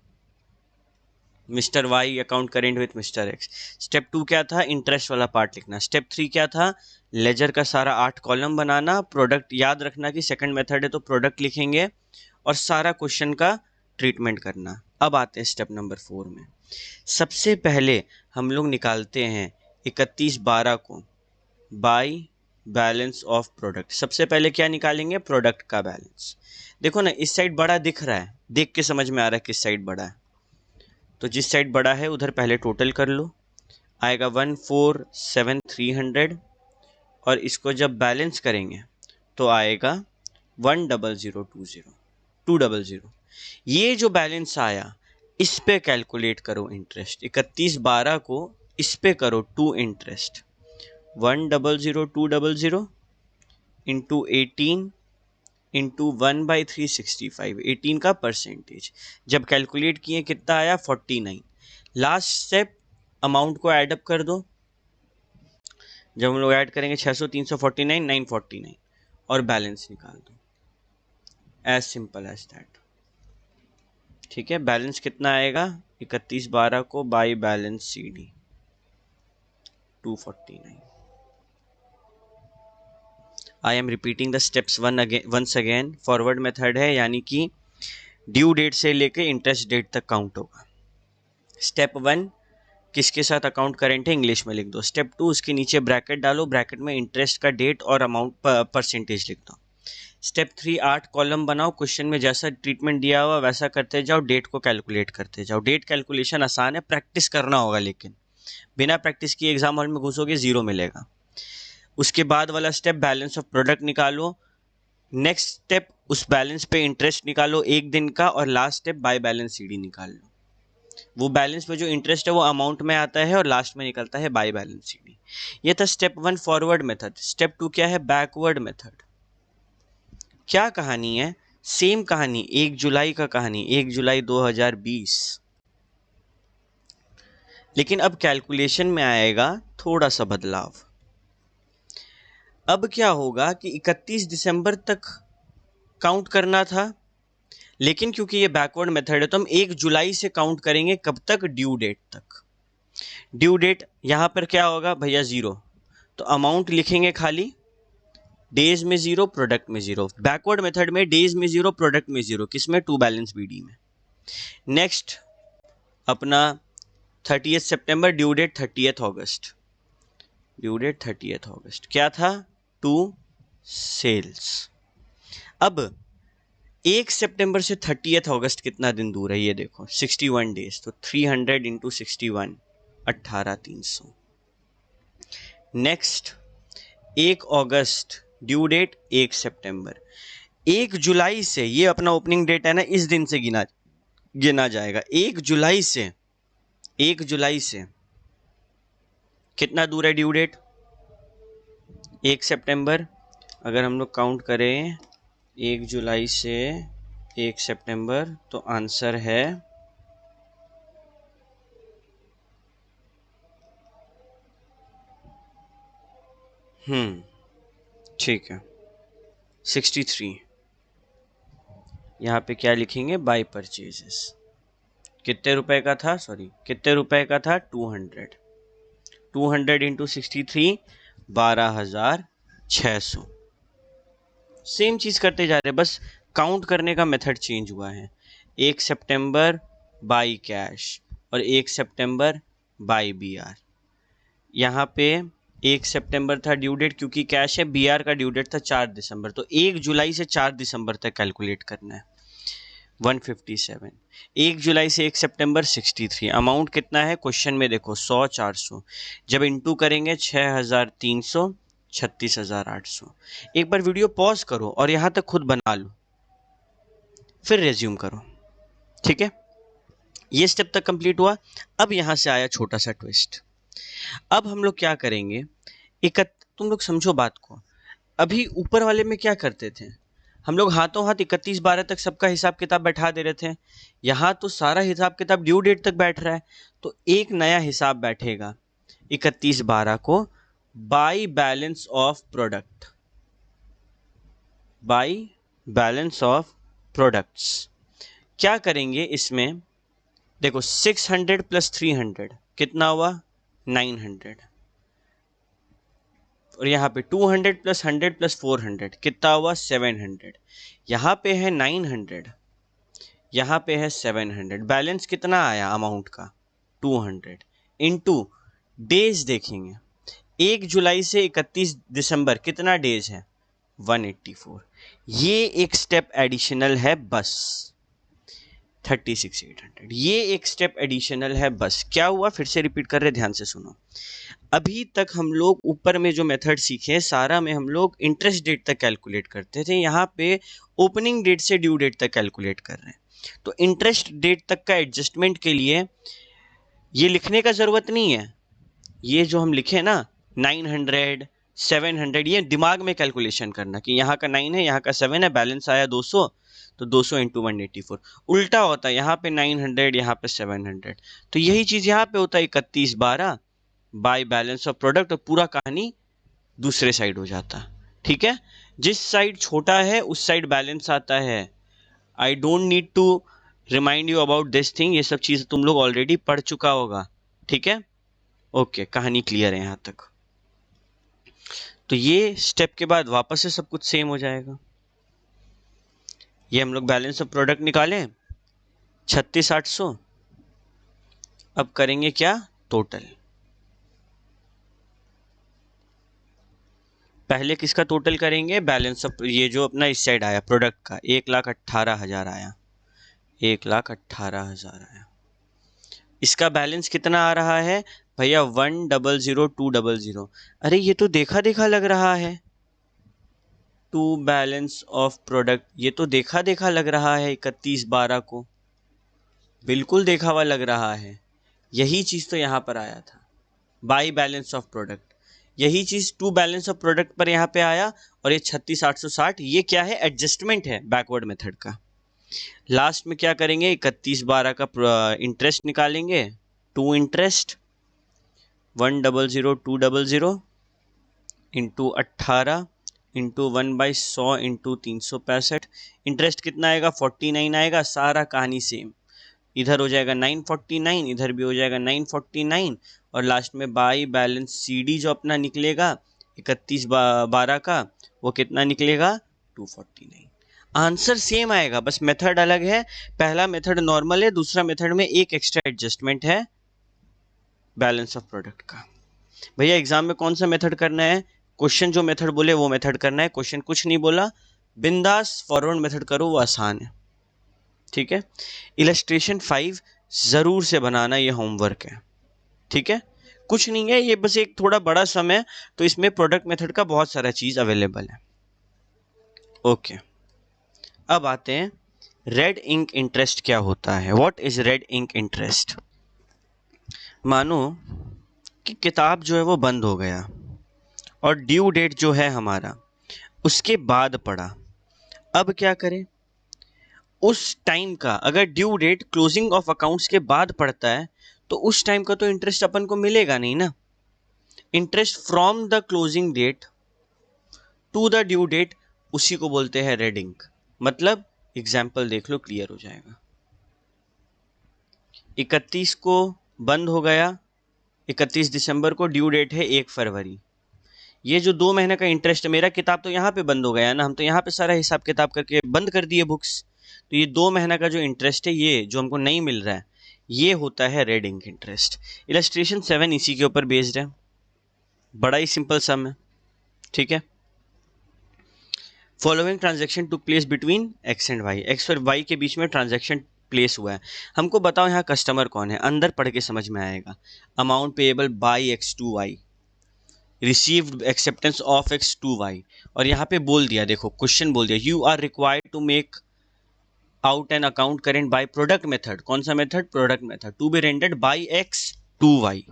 Mr Y account current with Mr X. Step 2 क्या था? इंटरेस्ट वाला पार्ट लिखना। स्टेप 3 क्या था? लेजर का सारा 8 कॉलम बनाना। प्रोडक्ट याद रखना कि सेकंड मेथड है तो प्रोडक्ट लिखेंगे और सारा क्वेश्चन का ट्रीटमेंट करना। अब आते हैं स्टेप नंबर 4 में। सबसे पहले हम लोग निकालते हैं 31/12 को बाई बैलेंस ऑफ प्रोडक्ट। सबसे पहले क्या निकालेंगे? प्रोडक्ट का बैलेंस। देखो ना, इस साइड बड़ा दिख रहा है, देख के समझ में आ रहा है किस साइड बड़ा है, तो जिस साइड बड़ा है उधर पहले टोटल कर लो। आएगा 147,300, और इसको जब बैलेंस करेंगे तो आएगा 100,020, 200। ये जो बैलेंस आया इस पे कैलकुलेट करो इंटरेस्ट। 31/12 को इस पे करो टू इंटरेस्ट, 100,200 इंटू 18 इंटू 1/365, 18 का परसेंटेज। जब कैलकुलेट किए कितना आया? 49। लास्ट स्टेप, अमाउंट को ऐड अप कर दो। जब हम लोग ऐड करेंगे 600, 349, 949 और बैलेंस निकाल दो। As simple as that. ठीक है, बैलेंस कितना आएगा 31/12 को by balance CD 249। I am repeating the steps once again. Forward method है, यानी कि ड्यू डेट से लेके इंटरेस्ट डेट तक काउंट होगा। स्टेप 1 किसके साथ अकाउंट करेंट है, इंग्लिश में लिख दो। स्टेप 2 उसके नीचे ब्रैकेट डालो, ब्रैकेट में इंटरेस्ट का डेट और अमाउंट परसेंटेज लिख दो। स्टेप 3 8 कॉलम बनाओ, क्वेश्चन में जैसा ट्रीटमेंट दिया हुआ वैसा करते जाओ, डेट को कैलकुलेट करते जाओ। डेट कैलकुलेशन आसान है, प्रैक्टिस करना होगा, लेकिन बिना प्रैक्टिस किए एग्जाम हॉल में घुसोगे 0 मिलेगा। उसके बाद वाला स्टेप बैलेंस ऑफ प्रोडक्ट निकालो। नेक्स्ट स्टेप उस बैलेंस पे इंटरेस्ट निकालो 1 दिन का, और last step by balance CD निकाल लो। वो बैलेंस में जो इंटरेस्ट है वो अमाउंट में आता है और लास्ट में निकलता है बाय बैलेंस CD। ये था स्टेप 1 फॉरवर्ड मेथड। स्टेप 2 क्या है, बैकवर्ड मेथड। क्या कहानी है, सेम कहानी, 1 जुलाई का कहानी, 1 जुलाई 2020, लेकिन अब कैलकुलेशन में आएगा थोड़ा सा बदलाव। अब क्या होगा कि 31 दिसंबर तक काउंट करना था, लेकिन क्योंकि ये बैकवर्ड मेथड है तो हम 1 जुलाई से काउंट करेंगे। कब तक, ड्यू डेट तक। ड्यू डेट यहां पर क्या होगा भैया 0, तो अमाउंट लिखेंगे खाली, डेज में 0, प्रोडक्ट में 0। बैकवर्ड मेथड में डेज में 0, प्रोडक्ट में 0, किसमें, टू बैलेंस BD में। नेक्स्ट अपना 30 सितंबर, ड्यू डेट 30 अगस्त। ड्यू डेट 30 अगस्त क्या था, टू सेल्स। अब 1 सितंबर से 30 अगस्त कितना दिन दूर है, ये देखो 61 डेज, तो 300 इंटू 61, 18,300। नेक्स्ट 1 अगस्त, ड्यू डेट 1 सितंबर। 1 जुलाई से, ये अपना ओपनिंग डेट है ना, इस दिन से गिना जाएगा। 1 जुलाई से, 1 जुलाई से कितना दूर है ड्यू डेट, 1 सितंबर। अगर हम लोग काउंट करें 1 जुलाई से 1 सितंबर, तो आंसर है ठीक है 63। यहाँ पे क्या लिखेंगे, बाय परचेजेस। कितने रुपए का था, सॉरी कितने रुपए का था, 200। 200 इंटू 63, 12,600। सेम चीज करते जा रहे हैं, बस काउंट करने का मेथड चेंज हुआ है। 1 सितंबर बाई कैश और 1 सितंबर बाई BR। यहाँ पे 1 सितंबर था ड्यू डेट, क्योंकि कैश है। BR का ड्यू डेट था 4 दिसंबर, तो 1 जुलाई से 4 दिसंबर तक कैलकुलेट करना है। 157। 1 जुलाई से 1 सितंबर 63। अमाउंट कितना है, क्वेश्चन में देखो 100 400, जब इंटू करेंगे 6,300, 36,800। एक बार वीडियो पॉज करो और यहाँ तक खुद बना लो, फिर रेज्यूम करो। ठीक है, ये स्टेप तक कंप्लीट हुआ। अब यहाँ से आया छोटा सा ट्विस्ट। अब हम लोग क्या करेंगे, तुम लोग समझो बात को। अभी ऊपर वाले में क्या करते थे, हम लोग हाथों हाथ 31/12 तक सबका हिसाब किताब बैठा दे रहे थे। यहाँ तो सारा हिसाब किताब ड्यू डेट तक बैठ रहा है, तो एक नया हिसाब बैठेगा 31/12 को, by balance of product. By balance of products क्या करेंगे इसमें, देखो 600 प्लस 300 कितना हुआ, 900। और यहाँ पे 200 प्लस 100 प्लस 400 कितना हुआ, 700। यहाँ पे है 900, यहाँ पे है 700। बैलेंस कितना आया अमाउंट का, 200 इंटू डेज देखेंगे। 1 जुलाई से 31 दिसंबर कितना डेज है, 184। ये एक स्टेप एडिशनल है बस, 36,800। ये एक स्टेप एडिशनल है बस। क्या हुआ, फिर से रिपीट कर रहे, ध्यान से सुनो। अभी तक हम लोग ऊपर में जो मेथड सीखे सारा में हम लोग इंटरेस्ट डेट तक कैलकुलेट करते थे, यहाँ पे ओपनिंग डेट से ड्यू डेट तक कैलकुलेट कर रहे हैं। तो इंटरेस्ट डेट तक का एडजस्टमेंट के लिए ये लिखने का ज़रूरत नहीं है। ये जो हम लिखे ना 900 700, ये दिमाग में कैलकुलेशन करना कि यहाँ का 9 है, यहाँ का 7 है, बैलेंस आया 200, तो 200 इंटू 184। उल्टा होता है, यहाँ पे 900, यहाँ पे 700। तो यही चीज यहाँ पे होता है 31/12 बाय बैलेंस ऑफ प्रोडक्ट, और पूरा कहानी दूसरे साइड हो जाता। ठीक है, जिस साइड छोटा है उस साइड बैलेंस आता है। I don't need to remind you about this thing, ये सब चीज तुम लोग ऑलरेडी पढ़ चुका होगा। ठीक है, ओके, कहानी क्लियर है यहाँ तक। तो ये स्टेप के बाद वापस से सब कुछ सेम हो जाएगा। ये हम लोग बैलेंस ऑफ प्रोडक्ट निकालें 36,800। अब करेंगे क्या, टोटल। पहले किसका टोटल करेंगे, बैलेंस ऑफ, ये जो अपना इस साइड आया प्रोडक्ट का 1,18,000 आया, 1,18,000 आया। इसका बैलेंस कितना आ रहा है भैया, 1,00,200। अरे ये तो देखा देखा लग रहा है। टू बैलेंस ऑफ प्रोडक्ट, ये तो देखा देखा लग रहा है 31/12 को, बिल्कुल देखा हुआ लग रहा है। यही चीज तो यहाँ पर आया था, बाई बैलेंस ऑफ प्रोडक्ट। यही चीज टू बैलेंस ऑफ प्रोडक्ट पर यहाँ पे आया। और ये 36,860, ये क्या है, एडजस्टमेंट है बैकवर्ड मेथड का। लास्ट में क्या करेंगे, 31/12 का इंटरेस्ट निकालेंगे। To interest 1,00,200 into 18 into 1/100 into 365। Interest कितना आएगा, 49 आएगा। सारा कहानी सेम, इधर हो जाएगा 949, इधर भी हो जाएगा 949, और लास्ट में बाई बैलेंस सीडी जो अपना निकलेगा 31/12 का, वो कितना निकलेगा, 249। आंसर सेम आएगा, बस मेथड अलग है। पहला मेथड नॉर्मल है, दूसरा मेथड में एक एक्स्ट्रा एडजस्टमेंट है बैलेंस ऑफ प्रोडक्ट का। भैया एग्जाम में कौन सा मेथड करना है, क्वेश्चन जो मेथड बोले वो मेथड करना है, क्वेश्चन कुछ नहीं बोला, बिंदास फॉरवर्ड मेथड करो, वो आसान है। ठीक है, इलस्ट्रेशन 5 जरूर से बनाना, ये होमवर्क है। ठीक है, कुछ नहीं है, ये बस एक थोड़ा बड़ा सम है, तो इसमें प्रोडक्ट मेथड का बहुत सारा चीज अवेलेबल है। ओके, अब आते हैं रेड इंक इंटरेस्ट क्या होता है। What is red ink interest. मानो कि किताब जो है वो बंद हो गया और ड्यू डेट जो है हमारा उसके बाद पड़ा। अब क्या करें, उस टाइम का अगर due date closing of accounts के बाद पड़ता है तो उस टाइम का तो इंटरेस्ट अपन को मिलेगा नहीं ना। Interest from the closing date to the due date, उसी को बोलते हैं रेड इंक। मतलब एग्जाम्पल देख लो, क्लियर हो जाएगा। 31 को बंद हो गया, 31 दिसंबर को ड्यू डेट है 1 फरवरी। ये जो 2 महीने का इंटरेस्ट है, मेरा किताब तो यहाँ पे बंद हो गया ना, हम तो यहाँ पे सारा हिसाब किताब करके बंद कर दिए बुक्स। तो ये 2 महीना का जो इंटरेस्ट है, ये जो हमको नहीं मिल रहा है, ये होता है रेड इंक इंटरेस्ट। इलस्ट्रेशन 7 इसी के ऊपर बेस्ड है, बड़ा ही सिंपल सम है। ठीक है, following transaction took place between X and Y, X और वाई के बीच में ट्रांजेक्शन प्लेस हुआ है। हमको बताओ यहाँ कस्टमर कौन है, अंदर पढ़ के समझ में आएगा। Amount payable by X to Y, received acceptance of X to Y. और यहाँ पे बोल दिया, देखो क्वेश्चन बोल दिया, you are required to make out an account current by product method. कौन सा method, product method, to be rendered by X to Y.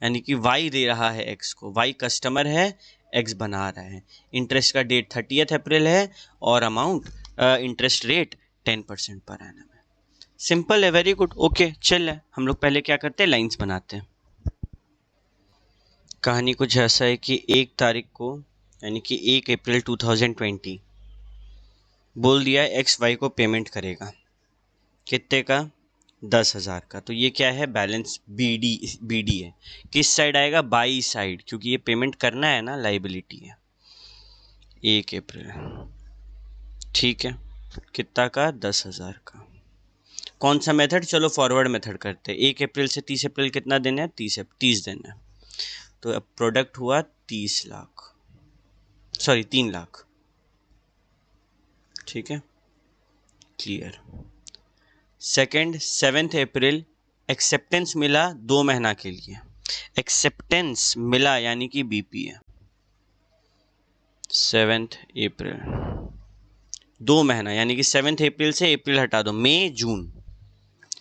यानी कि वाई दे रहा है एक्स को, वाई कस्टमर है, एक्स बना रहा है। इंटरेस्ट का डेट 30 अप्रैल है और amount interest rate 10% per annum है। सिंपल है, वेरी गुड, ओके। चल है, हम लोग पहले क्या करते हैं, लाइंस बनाते हैं। कहानी कुछ ऐसा है कि 1 तारीख को, यानी कि 1 अप्रैल 2020 बोल दिया एक्स वाई को पेमेंट करेगा। कितने का, 10,000 का। तो ये क्या है, बैलेंस बीडी है। किस साइड आएगा, बाई साइड, क्योंकि ये पेमेंट करना है ना, लाइबिलिटी है। 1 अप्रैल, ठीक है, कितना का, 10,000 का। कौन सा मेथड, चलो फॉरवर्ड मेथड करते हैं। 1 अप्रैल से 30 अप्रैल कितना दिन है, 30 दिन है। तो अब प्रोडक्ट हुआ 30 लाख, सॉरी 3 लाख। ठीक है, क्लियर। सेकेंड 7 अप्रैल एक्सेप्टेंस मिला 2 महीना के लिए, एक्सेप्टेंस मिला यानी कि बीपी है। 7 अप्रैल 2 महीना, यानी कि 7 अप्रैल से अप्रैल हटा दो, मई जून।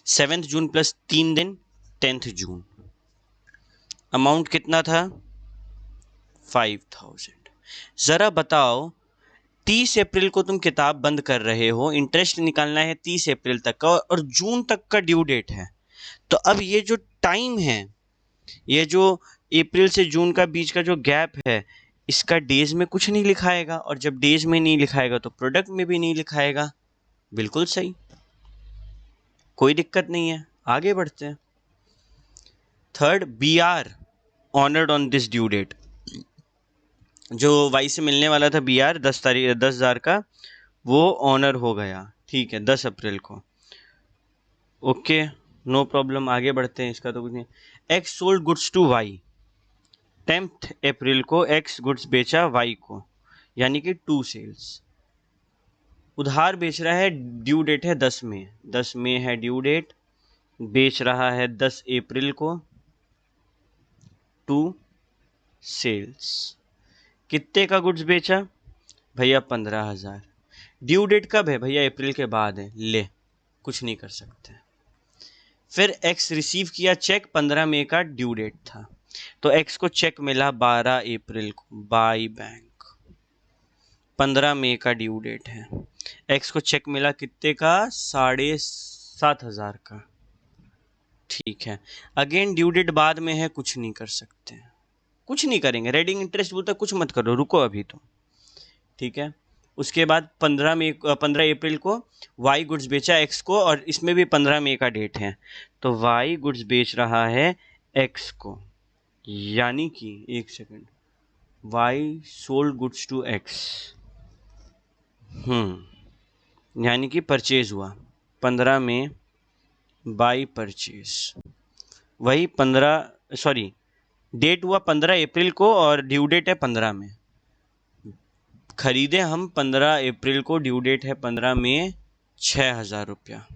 7 जून प्लस 3 दिन 10 जून। अमाउंट कितना था, 5,000। जरा बताओ 30 अप्रैल को तुम किताब बंद कर रहे हो, इंटरेस्ट निकालना है 30 अप्रैल तक का और जून तक का ड्यू डेट है। तो अब ये जो टाइम है, ये जो अप्रैल से जून का बीच का जो गैप है, इसका डेज में कुछ नहीं लिखाएगा, और जब डेज में नहीं लिखाएगा तो प्रोडक्ट में भी नहीं लिखाएगा। बिल्कुल सही, कोई दिक्कत नहीं है, आगे बढ़ते हैं। Third, B R honoured on this due date. जो वाई से मिलने वाला था बी आर 10 तारीख 10,000 का, वो ऑनर हो गया, ठीक है, 10 अप्रैल को। ओके, नो प्रॉब्लम, आगे बढ़ते हैं, इसका तो कुछ नहीं। X sold goods to Y, 10 अप्रैल को एक्स गुड्स बेचा वाई को, यानी कि 2 सेल्स। उधार बेच रहा है, ड्यू डेट है 10 में, 10 में है ड्यू डेट, बेच रहा है 10 अप्रैल को, 2 सेल्स। कितने का गुड्स बेचा भैया? 15,000। ड्यू डेट कब है भैया? अप्रैल के बाद है, ले कुछ नहीं कर सकते। फिर एक्स रिसीव किया चेक, 15 मई का ड्यू डेट था, तो एक्स को चेक मिला 12 अप्रैल को बाई बैंक, 15 मई का ड्यू डेट है। एक्स को चेक मिला कितने का? 7,500 का, ठीक है। अगेन ड्यू डेट बाद में है, कुछ नहीं कर सकते, कुछ नहीं करेंगे। रेडिंग इंटरेस्ट बोलता कुछ मत करो, रुको अभी तो, ठीक है। उसके बाद 15 अप्रैल को वाई गुड्स बेचा एक्स को, और इसमें भी 15 मई का डेट है, तो वाई गुड्स बेच रहा है एक्स को, यानी कि एक second, Y sold goods to X, यानी कि परचेज हुआ 15 में बाई परचेज, वही 15, सॉरी, डेट हुआ 15 अप्रैल को और ड्यू डेट है 15 में। खरीदे हम 15 अप्रैल को, ड्यू डेट है 15 में, 6,000 रुपया।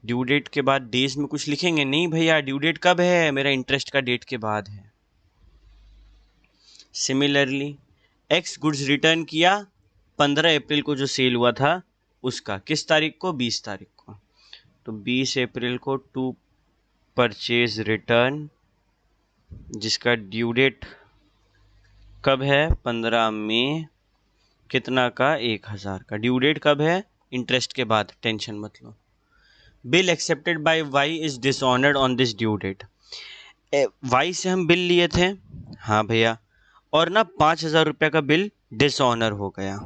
ड्यू डेट के बाद डेज में कुछ लिखेंगे नहीं भैया, ड्यू डेट कब है मेरा? इंटरेस्ट का डेट के बाद है। सिमिलरली एक्स गुड्स रिटर्न किया 15 अप्रैल को, जो सेल हुआ था उसका, किस तारीख को? 20 तारीख को, तो 20 अप्रैल को टू परचेज रिटर्न, जिसका ड्यू डेट कब है? 15 मई, कितना का? 1,000 का। ड्यू डेट कब है? इंटरेस्ट के बाद, टेंशन मत लो। Bill accepted by Y is dishonoured on this due date. Y से हम बिल लिए थे, हाँ भैया, और ना 5,000 रुपये का बिल डिसऑनर हो गया,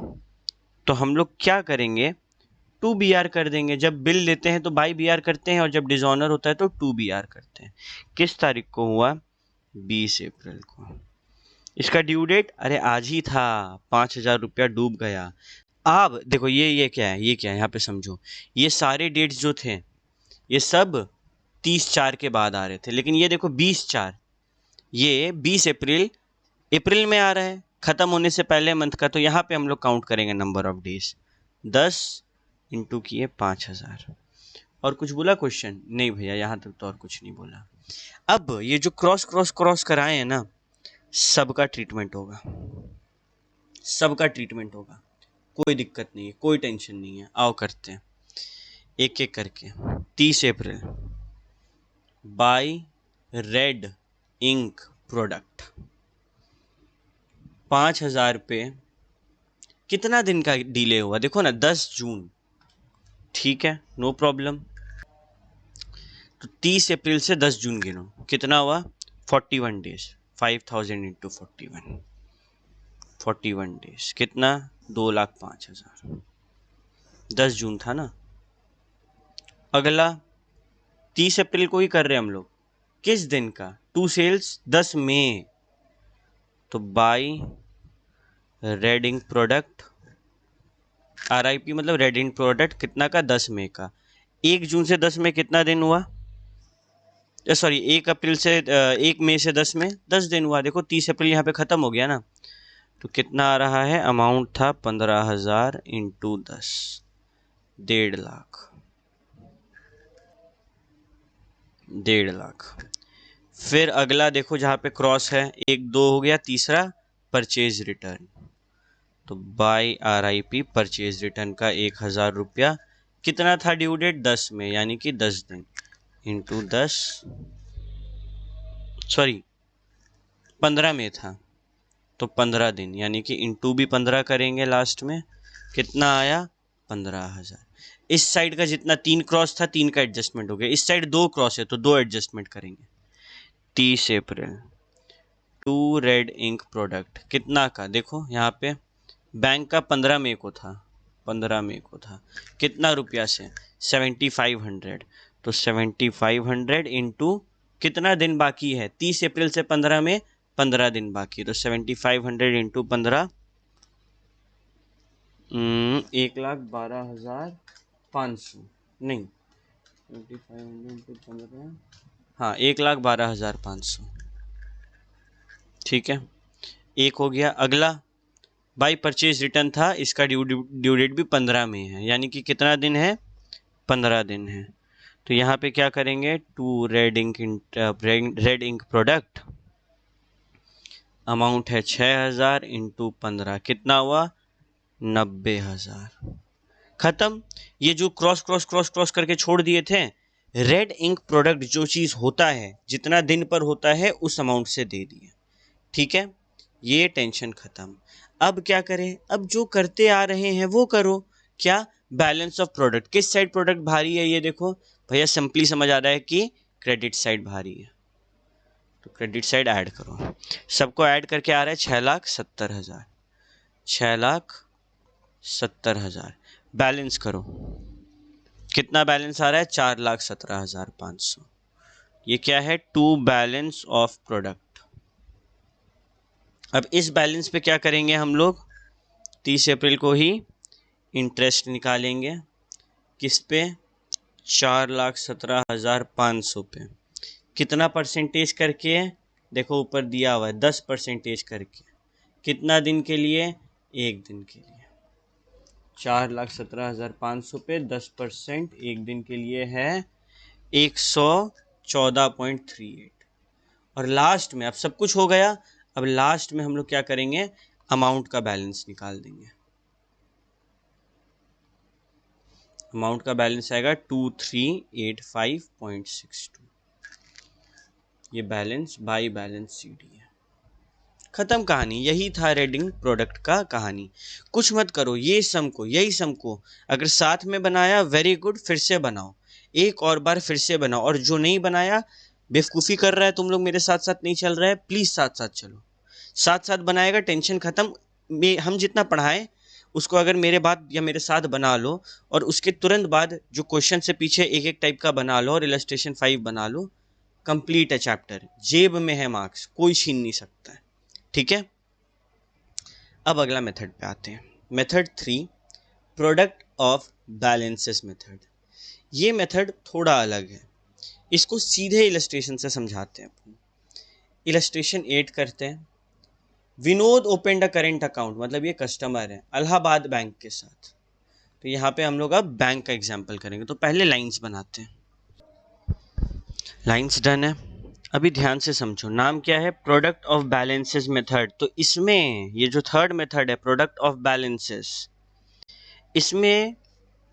तो हम लोग क्या करेंगे? 2 BR कर देंगे। जब बिल लेते हैं तो बाई BR करते हैं, और जब डिसऑनर होता है तो 2 BR करते हैं। किस तारीख को हुआ? 20 अप्रैल को। इसका ड्यू डेट अरे आज ही था, 5,000 रुपया डूब गया। अब देखो ये क्या है, ये क्या है, यहाँ पे समझो, ये सारे डेट्स जो थे ये सब 30/4 के बाद आ रहे थे, लेकिन ये देखो 20/4, ये 20 अप्रैल अप्रैल में आ रहा है, खत्म होने से पहले मंथ का, तो यहाँ पे हम लोग काउंट करेंगे नंबर ऑफ डेज, 10 इंटू किए 5,000। और कुछ बोला क्वेश्चन? नहीं भैया, यहाँ तक तो और कुछ नहीं बोला। अब ये जो क्रॉस क्रॉस क्रॉस कराए हैं ना, सबका ट्रीटमेंट होगा, सबका ट्रीटमेंट होगा, कोई दिक्कत नहीं है, कोई टेंशन नहीं है। आओ करते हैं एक एक करके। 30 अप्रैल बाय रेड इंक प्रोडक्ट, 5,000 पे कितना दिन का डिले हुआ? देखो ना, 10 जून, ठीक है, नो प्रॉब्लम। तो 30 अप्रैल से 10 जून गिनो, कितना हुआ? 41 डेज, 5,000 इंटू 41 डेज, कितना? 2,05,000, 10 जून था ना। अगला 30 अप्रैल को ही कर रहे हैं हम लोग, किस दिन का? 2 सेल्स 10 मई, तो by red ink product, RIP मतलब रेड इंक प्रोडक्ट, कितना का? 10 मई का। 1 जून से 10 मई कितना दिन हुआ? सॉरी, 1 अप्रैल से 1 मई से 10 में 10 दिन हुआ। देखो 30 अप्रैल यहाँ पे ख़त्म हो गया ना, तो कितना आ रहा है? अमाउंट था 15,000 इंटू 10, 1,50,000, 1,50,000। फिर अगला देखो जहाँ पे क्रॉस है, 1 2 हो गया, तीसरा परचेज रिटर्न, तो बाई RIP परचेज रिटर्न का 1,000 रुपया, कितना था ड्यू डेट? 10 में, यानी कि 10 दिन इंटू 10, सॉरी 15 में था, तो 15 दिन, यानी कि इंटू भी 15 करेंगे, लास्ट में कितना आया 15,000। इस साइड का जितना 3 क्रॉस था 3 का एडजस्टमेंट हो गया, इस साइड 2 क्रॉस है तो 2 एडजस्टमेंट करेंगे। 30 अप्रैल टू रेड इंक प्रोडक्ट कितना का, देखो यहाँ पे बैंक का 15 मई को था, 15 मई को था, कितना रुपया से 7500, तो 7500 इंटू कितना दिन बाकी है 30 अप्रैल से 15 में 15 दिन बाकी, तो 7500 इंटू 15 1,12,500 नहीं 7500 इंटू 15, हाँ 1,12,500। ठीक है, एक हो गया। अगला बाई परचेज रिटर्न था, इसका ड्यू डेट भी 15 में है, यानी कि कितना दिन है 15 दिन है। तो यहाँ पे क्या करेंगे, to red ink product, amount है 6,000 इंटू 15 कितना हुआ 90,000। खत्म। ये जो क्रॉस क्रॉस क्रॉस क्रॉस करके छोड़ दिए थे, रेड इंक प्रोडक्ट जो चीज़ होता है जितना दिन पर होता है उस अमाउंट से दे दिए। ठीक है, ये टेंशन खत्म। अब क्या करें, अब जो करते आ रहे हैं वो करो। क्या, बैलेंस ऑफ प्रोडक्ट, किस साइड प्रोडक्ट भारी है, ये देखो भैया, सिंपली समझ आ रहा है कि क्रेडिट साइड भारी है, तो क्रेडिट साइड ऐड करो। सबको ऐड करके आ रहा है 6,70,000, 6,70,000। बैलेंस करो, कितना बैलेंस आ रहा है 4,17,500। ये क्या है, टू बैलेंस ऑफ प्रोडक्ट। अब इस बैलेंस पे क्या करेंगे हम लोग, 30 अप्रैल को ही इंटरेस्ट निकालेंगे, किस पे 4,17,500 पे। कितना परसेंटेज करके, देखो ऊपर दिया हुआ है 10% करके, कितना दिन के लिए, एक दिन के लिए। 4,17,500 पे 10% एक दिन के लिए है 114.38। और लास्ट में, अब सब कुछ हो गया, अब लास्ट में हम लोग क्या करेंगे, अमाउंट का बैलेंस निकाल देंगे। अमाउंट का बैलेंस आएगा 2385.62। ये बैलेंस बाई बैलेंस सीडी है। खत्म कहानी, यही था रेडिंग प्रोडक्ट का कहानी। कुछ मत करो, ये सम को, यही सम को अगर साथ में बनाया वेरी गुड, फिर से बनाओ, एक और बार फिर से बनाओ। और जो नहीं बनाया, बेवकूफ़ी कर रहा है, तुम लोग मेरे साथ साथ नहीं चल रहा है, प्लीज़ साथ साथ चलो, साथ साथ बनाएगा, टेंशन खत्म। हम जितना पढ़ाएं उसको अगर मेरे बाद या मेरे साथ बना लो, और उसके तुरंत बाद जो क्वेश्चन से पीछे एक एक टाइप का बना लो और इलस्ट्रेशन 5 बना लो, कंप्लीट है चैप्टर, जेब में है मार्क्स, कोई छीन नहीं सकता है। ठीक है, अब अगला मेथड पे आते हैं, method 3, product of balances method. ये मेथड थोड़ा अलग है, इसको सीधे इलस्ट्रेशन से समझाते हैं। इलस्ट्रेशन 8 करते हैं। Vinod open a current account, मतलब ये कस्टमर है इलाहाबाद बैंक के साथ। तो यहाँ पे हम लोग अब बैंक का एग्जाम्पल करेंगे, तो पहले लाइंस बनाते हैं। लाइंस डन है। अभी ध्यान से समझो, नाम क्या है, प्रोडक्ट ऑफ बैलेंसेस मेथड। तो इसमें ये जो थर्ड मेथड है प्रोडक्ट ऑफ बैलेंसेस, इसमें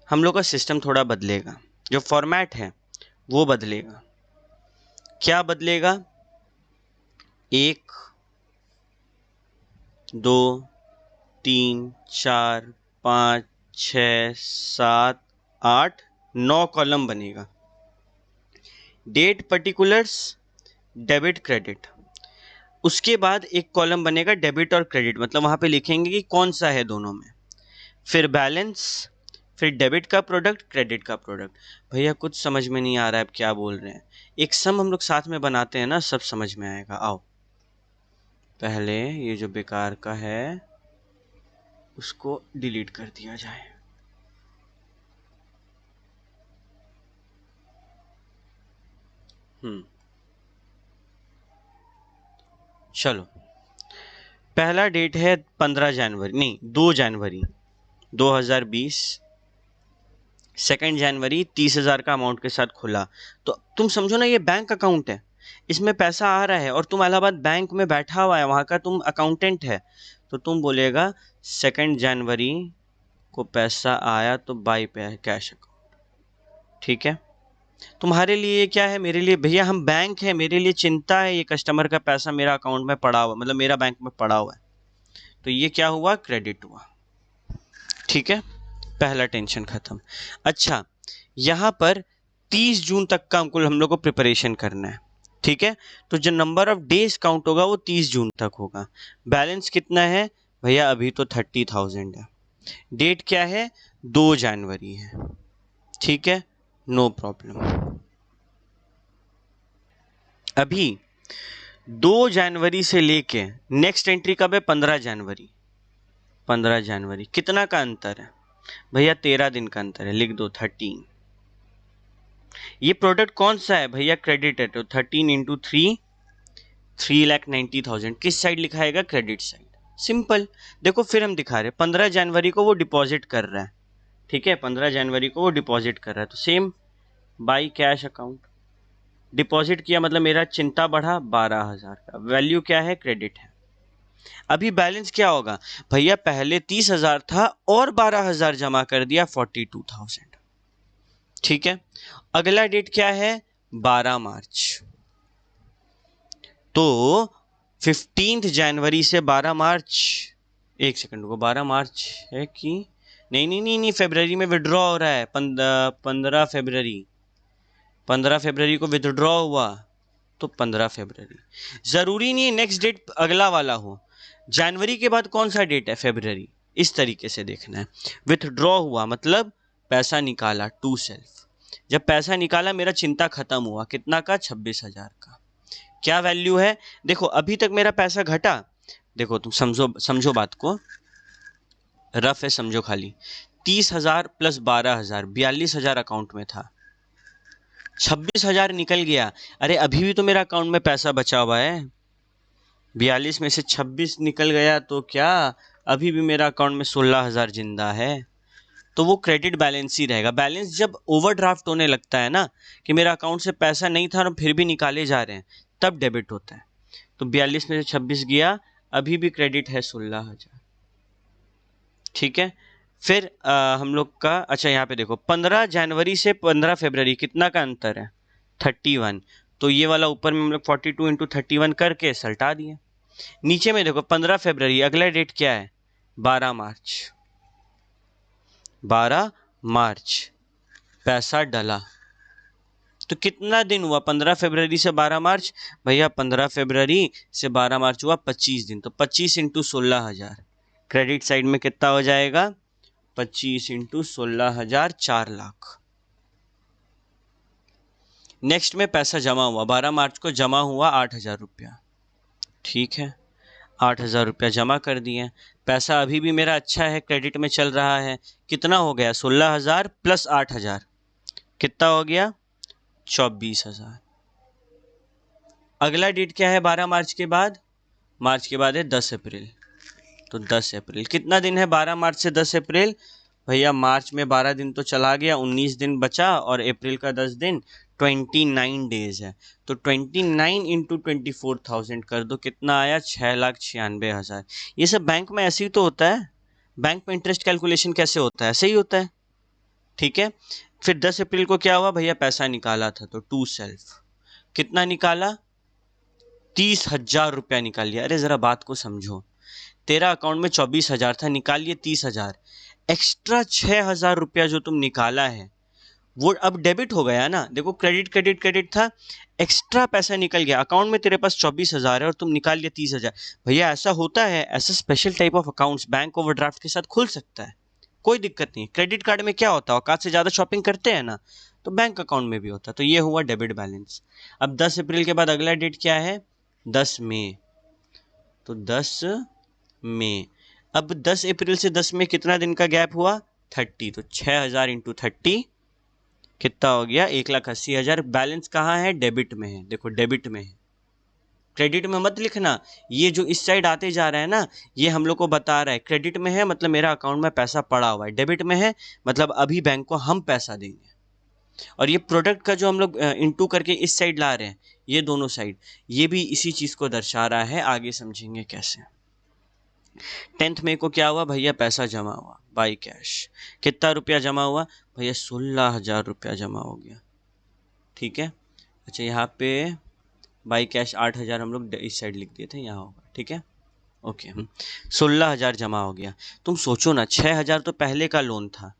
हम लोग का सिस्टम थोड़ा बदलेगा, जो फॉर्मेट है वो बदलेगा। क्या बदलेगा, 1 2 3 4 5 6 7 8 9 कॉलम बनेगा। डेट पर्टिकुलर्स, डेबिट क्रेडिट, उसके बाद एक कॉलम बनेगा डेबिट और क्रेडिट, मतलब वहाँ पे लिखेंगे कि कौन सा है दोनों में। फिर बैलेंस, फिर डेबिट का प्रोडक्ट, क्रेडिट का प्रोडक्ट। भैया कुछ समझ में नहीं आ रहा है, अब क्या बोल रहे हैं, एक सम हम लोग साथ में बनाते हैं ना, सब समझ में आएगा। आओ, पहले ये जो बेकार का है उसको डिलीट कर दिया जाए। चलो, पहला डेट है 15 जनवरी, नहीं 2 जनवरी 2020। सेकेंड जनवरी 30,000 का अमाउंट के साथ खुला। तो तुम समझो ना, ये बैंक अकाउंट है, इसमें पैसा आ रहा है और तुम इलाहाबाद बैंक में बैठा हुआ है, वहाँ का तुम अकाउंटेंट है, तो तुम बोलेगा 2 जनवरी को पैसा आया तो बाई पे कैश अकाउंट। ठीक है, तुम्हारे लिए क्या है, मेरे लिए भैया हम बैंक है, मेरे लिए चिंता है ये कस्टमर का पैसा मेरा अकाउंट में पड़ा हुआ, मतलब मेरा बैंक में पड़ा हुआ है। तो ये क्या हुआ, क्रेडिट हुआ। ठीक है, पहला टेंशन खत्म। अच्छा, यहाँ पर 30 जून तक का हमको हम लोग को प्रिपरेशन करना है। ठीक है, तो जो नंबर ऑफ डेज काउंट होगा वो 30 जून तक होगा। बैलेंस कितना है भैया, अभी तो 30,000 है। डेट क्या है, 2 जनवरी है। ठीक है, नो प्रॉब्लम। अभी 2 जनवरी से लेके नेक्स्ट एंट्री कब है, 15 जनवरी। 15 जनवरी कितना का अंतर है भैया, 13 दिन का अंतर है, लिख दो 13। ये प्रोडक्ट कौन सा है भैया, क्रेडिट है, तो 13 इंटू 3, 3,90,000। किस साइड लिखाएगा, क्रेडिट साइड। सिंपल। देखो फिर हम दिखा रहे, 15 जनवरी को वो डिपॉजिट कर रहा है। ठीक है, 15 जनवरी को वो डिपॉजिट कर रहा है, तो same by cash account. Deposit किया मतलब मेरा चिंता बढ़ा, 12,000 का वैल्यू क्या है, क्रेडिट है। अभी बैलेंस क्या होगा भैया, पहले 30,000 था और 12,000 जमा कर दिया, 42,000। ठीक है, अगला डेट क्या है, 12 मार्च। तो 15 जनवरी से 12 मार्च, एक सेकंड को, 12 मार्च है कि नहीं, नहीं नहीं नहीं, फरवरी में विड्रॉ हो रहा है, 15 फरवरी को विड्रॉ हुआ, तो 15 फरवरी। जरूरी नहीं है नेक्स्ट डेट अगला वाला हो, जनवरी के बाद कौन सा डेट है, फरवरी। इस तरीके से देखना है। विथड्रॉ हुआ मतलब पैसा निकाला, टू सेल्फ। जब पैसा निकाला मेरा चिंता खत्म हुआ, कितना का, 26,000 का। क्या वैल्यू है, देखो अभी तक मेरा पैसा घटा। देखो तुम समझो समझो बात को, रफ है समझो खाली। 30,000 प्लस 12,000, 42,000 अकाउंट में था, 26,000 निकल गया। अरे अभी भी तो मेरा अकाउंट में पैसा बचा हुआ है, 42 में से 26 निकल गया तो क्या, अभी भी मेरा अकाउंट में 16,000 जिंदा है। तो वो क्रेडिट बैलेंस ही रहेगा। बैलेंस जब ओवरड्राफ्ट होने लगता है ना, कि मेरा अकाउंट से पैसा नहीं था और फिर भी निकाले जा रहे हैं, तब डेबिट होता है। तो 42 में से 26 गया, अभी भी क्रेडिट है 16,000। ठीक है, फिर हम लोग का, अच्छा यहाँ पे देखो 15 जनवरी से 15 फरवरी कितना का अंतर है, 31। तो ये वाला ऊपर में हम लोग 42 इंटू 31 करके सल्टा दिए। नीचे में देखो 15 फरवरी, अगला डेट क्या है, 12 मार्च। 12 मार्च पैसा डला, तो कितना दिन हुआ, 15 फरवरी से 12 मार्च भैया, 15 फरवरी से 12 मार्च हुआ 25 दिन। तो 25 इंटू 16,000, क्रेडिट साइड में कितना हो जाएगा, 25 इंटू 16,000, 4 लाख। नेक्स्ट में पैसा जमा हुआ, 12 मार्च को जमा हुआ 8,000 रुपया। ठीक है, 8,000 रुपया जमा कर दिए। पैसा अभी भी मेरा अच्छा है, क्रेडिट में चल रहा है। कितना हो गया, 16,000 प्लस 8,000, कितना हो गया, 24,000। अगला डेट क्या है 12 मार्च के बाद, मार्च के बाद है 10 अप्रैल। तो 10 अप्रैल कितना दिन है, 12 मार्च से 10 अप्रैल भैया, मार्च में 12 दिन तो चला गया, 19 दिन बचा, और अप्रैल का 10 दिन, 29 डेज है। तो 29 इंटू 24,000 कर दो, कितना आया, 6,96,000। ये सब बैंक में ऐसे ही तो होता है। बैंक में इंटरेस्ट कैलकुलेशन कैसे होता है, ऐसे ही होता है। ठीक है, फिर 10 अप्रैल को क्या हुआ भैया, पैसा निकाला था, तो टू सेल्फ कितना निकाला, 30,000 रुपया निकाल लिया। अरे जरा बात को समझो, तेरा अकाउंट में 24,000 था, निकाल लिए 30,000। एक्स्ट्रा 6,000 रुपया जो तुम निकाला है वो अब डेबिट हो गया ना। देखो क्रेडिट क्रेडिट क्रेडिट था, एक्स्ट्रा पैसा निकल गया। अकाउंट में तेरे पास 24,000 है और तुम निकाल लिया 30,000। भैया ऐसा होता है, ऐसा special type of accounts bank overdraft के साथ खुल सकता है, कोई दिक्कत नहीं। क्रेडिट कार्ड में क्या होता है, औकात से ज़्यादा शॉपिंग करते हैं ना, तो बैंक अकाउंट में भी होता है। तो ये हुआ डेबिट बैलेंस। अब 10 अप्रैल के बाद अगला डेट क्या है, 10 मई। तो 10 मई, अब 10 अप्रैल से 10 में कितना दिन का गैप हुआ, 30। तो 6,000 इंटू 30 कितना हो गया, 1,80,000। बैलेंस कहाँ है, डेबिट में है। देखो डेबिट में है, क्रेडिट में मत लिखना। ये जो इस साइड आते जा रहा है ना, ये हम लोग को बता रहा है क्रेडिट में है मतलब मेरा अकाउंट में पैसा पड़ा हुआ है, डेबिट में है मतलब अभी बैंक को हम पैसा देंगे। और ये प्रोडक्ट का जो हम लोग इंटू करके इस साइड ला रहे हैं, ये दोनों साइड, ये भी इसी चीज़ को दर्शा रहा है। आगे समझेंगे कैसे। 10 मई को क्या हुआ भैया, पैसा जमा हुआ बाई कैश। कितना रुपया जमा हुआ भैया, 16,000 रुपया जमा हो गया। ठीक है, अच्छा यहाँ पे बाई कैश 8,000 हम लोग इस साइड लिख दिए थे, यहाँ होगा। ठीक है, ओके, 16,000 जमा हो गया। तुम सोचो ना, 6,000 तो पहले का लोन था,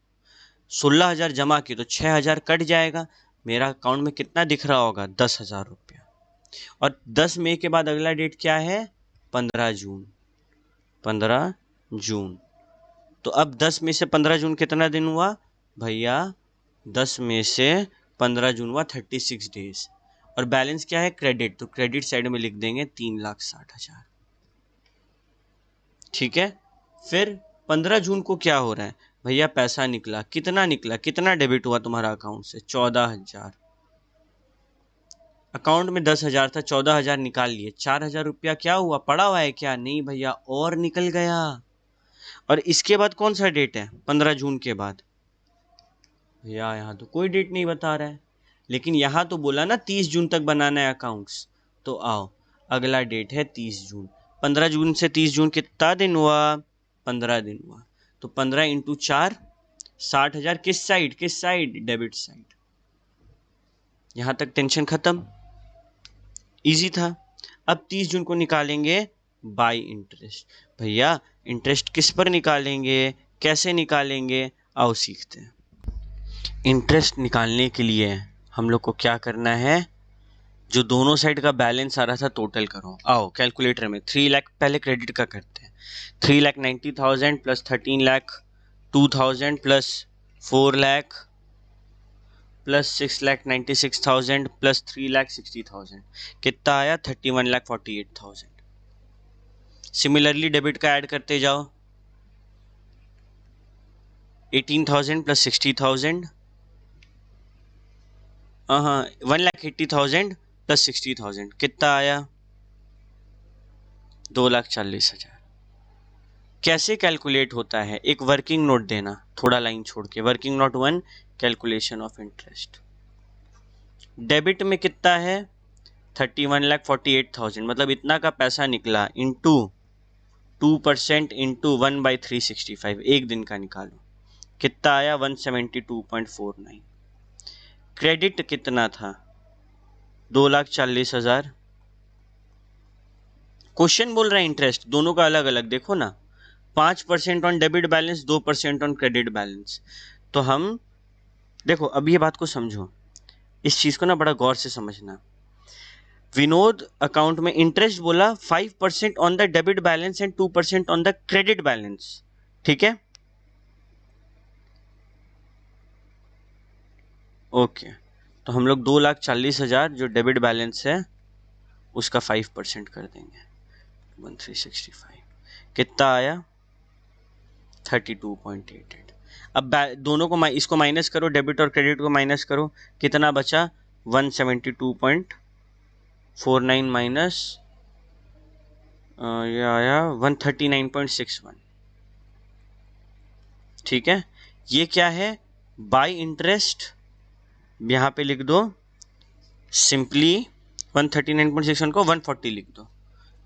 16,000 जमा की तो 6,000 कट जाएगा। मेरा अकाउंट में कितना दिख रहा होगा? 10,000 रुपया। और 10 मई के बाद अगला डेट क्या है? 15 जून। 15 जून। तो अब 10 मई से 15 जून कितना दिन हुआ भैया? 10 मई से 15 जून हुआ 36 डेज। और बैलेंस क्या है? क्रेडिट। तो क्रेडिट साइड में लिख देंगे 3,60,000। ठीक है। फिर 15 जून को क्या हो रहा है भैया? पैसा निकला। कितना निकला? कितना डेबिट हुआ तुम्हारा अकाउंट से? 14,000। अकाउंट में 10,000 था, 14,000 निकाल लिए। 4,000 रुपया क्या हुआ? पड़ा हुआ है क्या? नहीं भैया, और निकल गया। और इसके बाद कौन सा डेट है? 15 जून के बाद। भैया यहाँ तो कोई डेट नहीं बता रहा है, लेकिन यहाँ तो बोला ना 30 जून तक बनाना है अकाउंट्स। तो आओ, अगला डेट है 30 जून। 15 जून से 30 जून कितना दिन हुआ? 15 दिन हुआ। तो 15 × 4, 60,000। किस साइड? किस साइड? Debit side. यहाँ तक टेंशन खत्म, इजी था। अब 30 जून को निकालेंगे बाई इंटरेस्ट। भैया इंटरेस्ट किस पर निकालेंगे, कैसे निकालेंगे? आओ सीखते हैं। इंटरेस्ट निकालने के लिए हम लोग को क्या करना है? जो दोनों साइड का बैलेंस आ रहा था टोटल करो। आओ कैलकुलेटर में 3 लाख पहले क्रेडिट का करते हैं। 3,90,000 plus 13,02,000 plus 4 lakh plus 6,96,000 plus 3,60,000 कितना आया? 31,48,000। सिमिलरली डेबिट का ऐड करते जाओ। 18,000 प्लस 60,000, हाँ 1,80,000 प्लस 60,000 कितना आया? 2,40,000। कैसे कैलकुलेट होता है? एक वर्किंग नोट देना, थोड़ा लाइन छोड़ के। Working note 1, calculation of interest. Debit में कितना है? 31,48,000, मतलब इतना का पैसा निकला। इंटू 2% इंटू 1/365, एक दिन का निकालो। कितना आया? 172.49। क्रेडिट कितना था? 2,40,000। क्वेश्चन बोल रहा है इंटरेस्ट दोनों का अलग अलग देखो ना। 5% on debit balance, 2% on credit balance. तो हम देखो, अब ये बात को समझो, इस चीज को ना बड़ा गौर से समझना। विनोद अकाउंट में इंटरेस्ट बोला 5% on the debit balance and 2% on the credit balance. ठीक है, ओके। तो हम लोग 2,40,000 जो डेबिट बैलेंस है उसका 5% कर देंगे। 1,365 कितना आया? 32.88। अब दोनों को इसको माइनस करो, डेबिट और क्रेडिट को माइनस करो। कितना बचा? 172.49 माइनस ये आया 139.61। ठीक है, ये क्या है? Bye interest. यहाँ पे लिख दो सिंपली 139.61 को 140 लिख दो।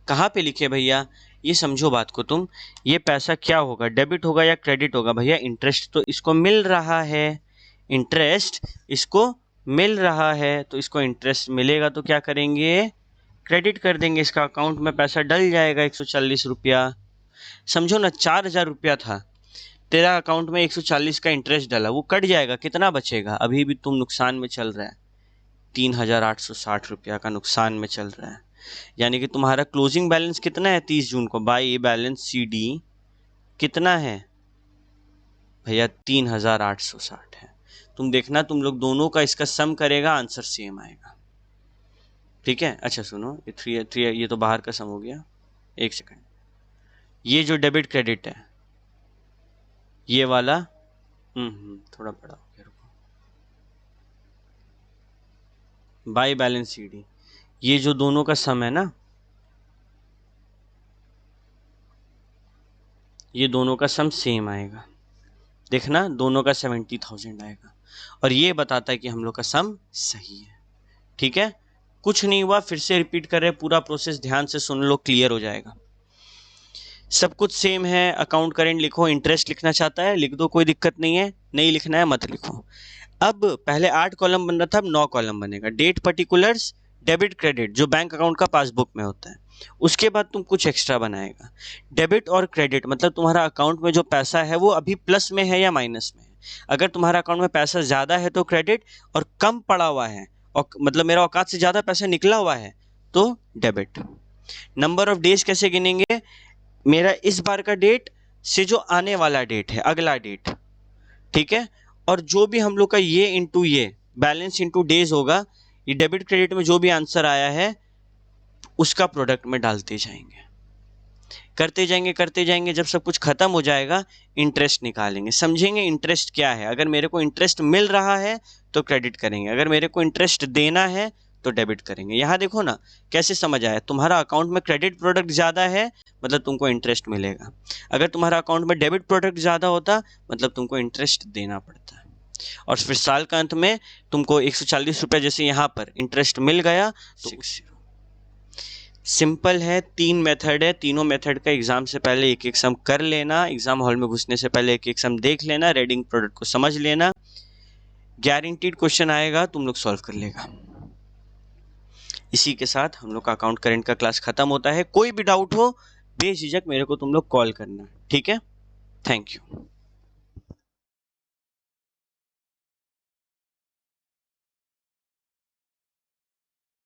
कहाँ पे लिखे भैया? ये समझो बात को तुम। ये पैसा क्या होगा? डेबिट होगा या क्रेडिट होगा? भैया इंटरेस्ट तो इसको मिल रहा है, इंटरेस्ट इसको मिल रहा है, तो इसको इंटरेस्ट मिलेगा तो क्या करेंगे? क्रेडिट कर देंगे। इसका अकाउंट में पैसा डल जाएगा 140 रुपया। समझो ना, 4,000 रुपया था, तेरा अकाउंट में 140 का इंटरेस्ट डाला, वो कट जाएगा, कितना बचेगा? अभी भी तुम नुकसान में चल रहा है, 3,860 रुपया का नुकसान में चल रहा है। यानी कि तुम्हारा क्लोजिंग बैलेंस कितना है 30 जून को? बाई बैलेंस सी डी कितना है भैया? 3,860 है। तुम देखना, तुम लोग दोनों का इसका सम करेगा, आंसर सेम आएगा। ठीक है, अच्छा सुनो, ये थ्री ये तो बाहर का सम हो गया। एक सेकंड, ये जो डेबिट क्रेडिट है ये वाला, थोड़ा बड़ा हो गया, रुको। बाई बैलेंस सी डी, ये जो दोनों का सम है ना, ये दोनों का सम सेम आएगा। देखना, दोनों का 70,000 आएगा, और ये बताता है कि हम लोग का सम सही है। ठीक है, कुछ नहीं हुआ, फिर से रिपीट कर रहे, पूरा प्रोसेस ध्यान से सुन लो, क्लियर हो जाएगा। सब कुछ सेम है। अकाउंट करेंट लिखो, इंटरेस्ट लिखना चाहता है लिख दो, कोई दिक्कत नहीं है, नहीं लिखना है मत लिखो। अब पहले 8 कॉलम बन रहा था, अब 9 कॉलम बनेगा। डेट पर्टिकुलर्स, डेबिट क्रेडिट, जो बैंक अकाउंट का पासबुक में होता है। उसके बाद तुम कुछ एक्स्ट्रा बनाएगा। डेबिट और क्रेडिट मतलब तुम्हारा अकाउंट में जो पैसा है वो अभी प्लस में है या माइनस में है। अगर तुम्हारा अकाउंट में पैसा ज़्यादा है तो क्रेडिट, और कम पड़ा हुआ है और मतलब मेरा औकात से ज़्यादा पैसा निकला हुआ है तो डेबिट। नंबर ऑफ डेज कैसे गिनेंगे? मेरा इस बार का डेट से जो आने वाला डेट है, अगला डेट, ठीक है। और जो भी हम लोग का ये इंटू ये बैलेंस इंटू डेज होगा, ये डेबिट क्रेडिट में जो भी आंसर आया है उसका प्रोडक्ट में डालते जाएंगे, करते जाएंगे। जब सब कुछ खत्म हो जाएगा इंटरेस्ट निकालेंगे, समझेंगे इंटरेस्ट क्या है। अगर मेरे को इंटरेस्ट मिल रहा है तो क्रेडिट करेंगे, अगर मेरे को इंटरेस्ट देना है तो डेबिट करेंगे। यहाँ देखो ना कैसे समझ आया, तुम्हारा अकाउंट में क्रेडिट प्रोडक्ट ज़्यादा है मतलब तुमको इंटरेस्ट मिलेगा, अगर तुम्हारा अकाउंट में डेबिट प्रोडक्ट ज़्यादा होता मतलब तुमको इंटरेस्ट देना पड़ता है। और फिर साल का अंत में तुमको 140 रुपये जैसे यहाँ पर इंटरेस्ट मिल गया तो सिंपल है। 3 मेथड है, तीनों मेथड का एग्जाम से पहले एक एक सम कर लेना, एग्जाम हॉल में घुसने से पहले एक एक सम देख लेना, रीडिंग प्रोडक्ट को समझ लेना, गारंटीड क्वेश्चन आएगा, तुम लोग सॉल्व कर लेगा। इसी के साथ हम लोग का अकाउंट करेंट का क्लास खत्म होता है। कोई भी डाउट हो बेझिझक मेरे को तुम लोग कॉल करना, ठीक है। Thank you.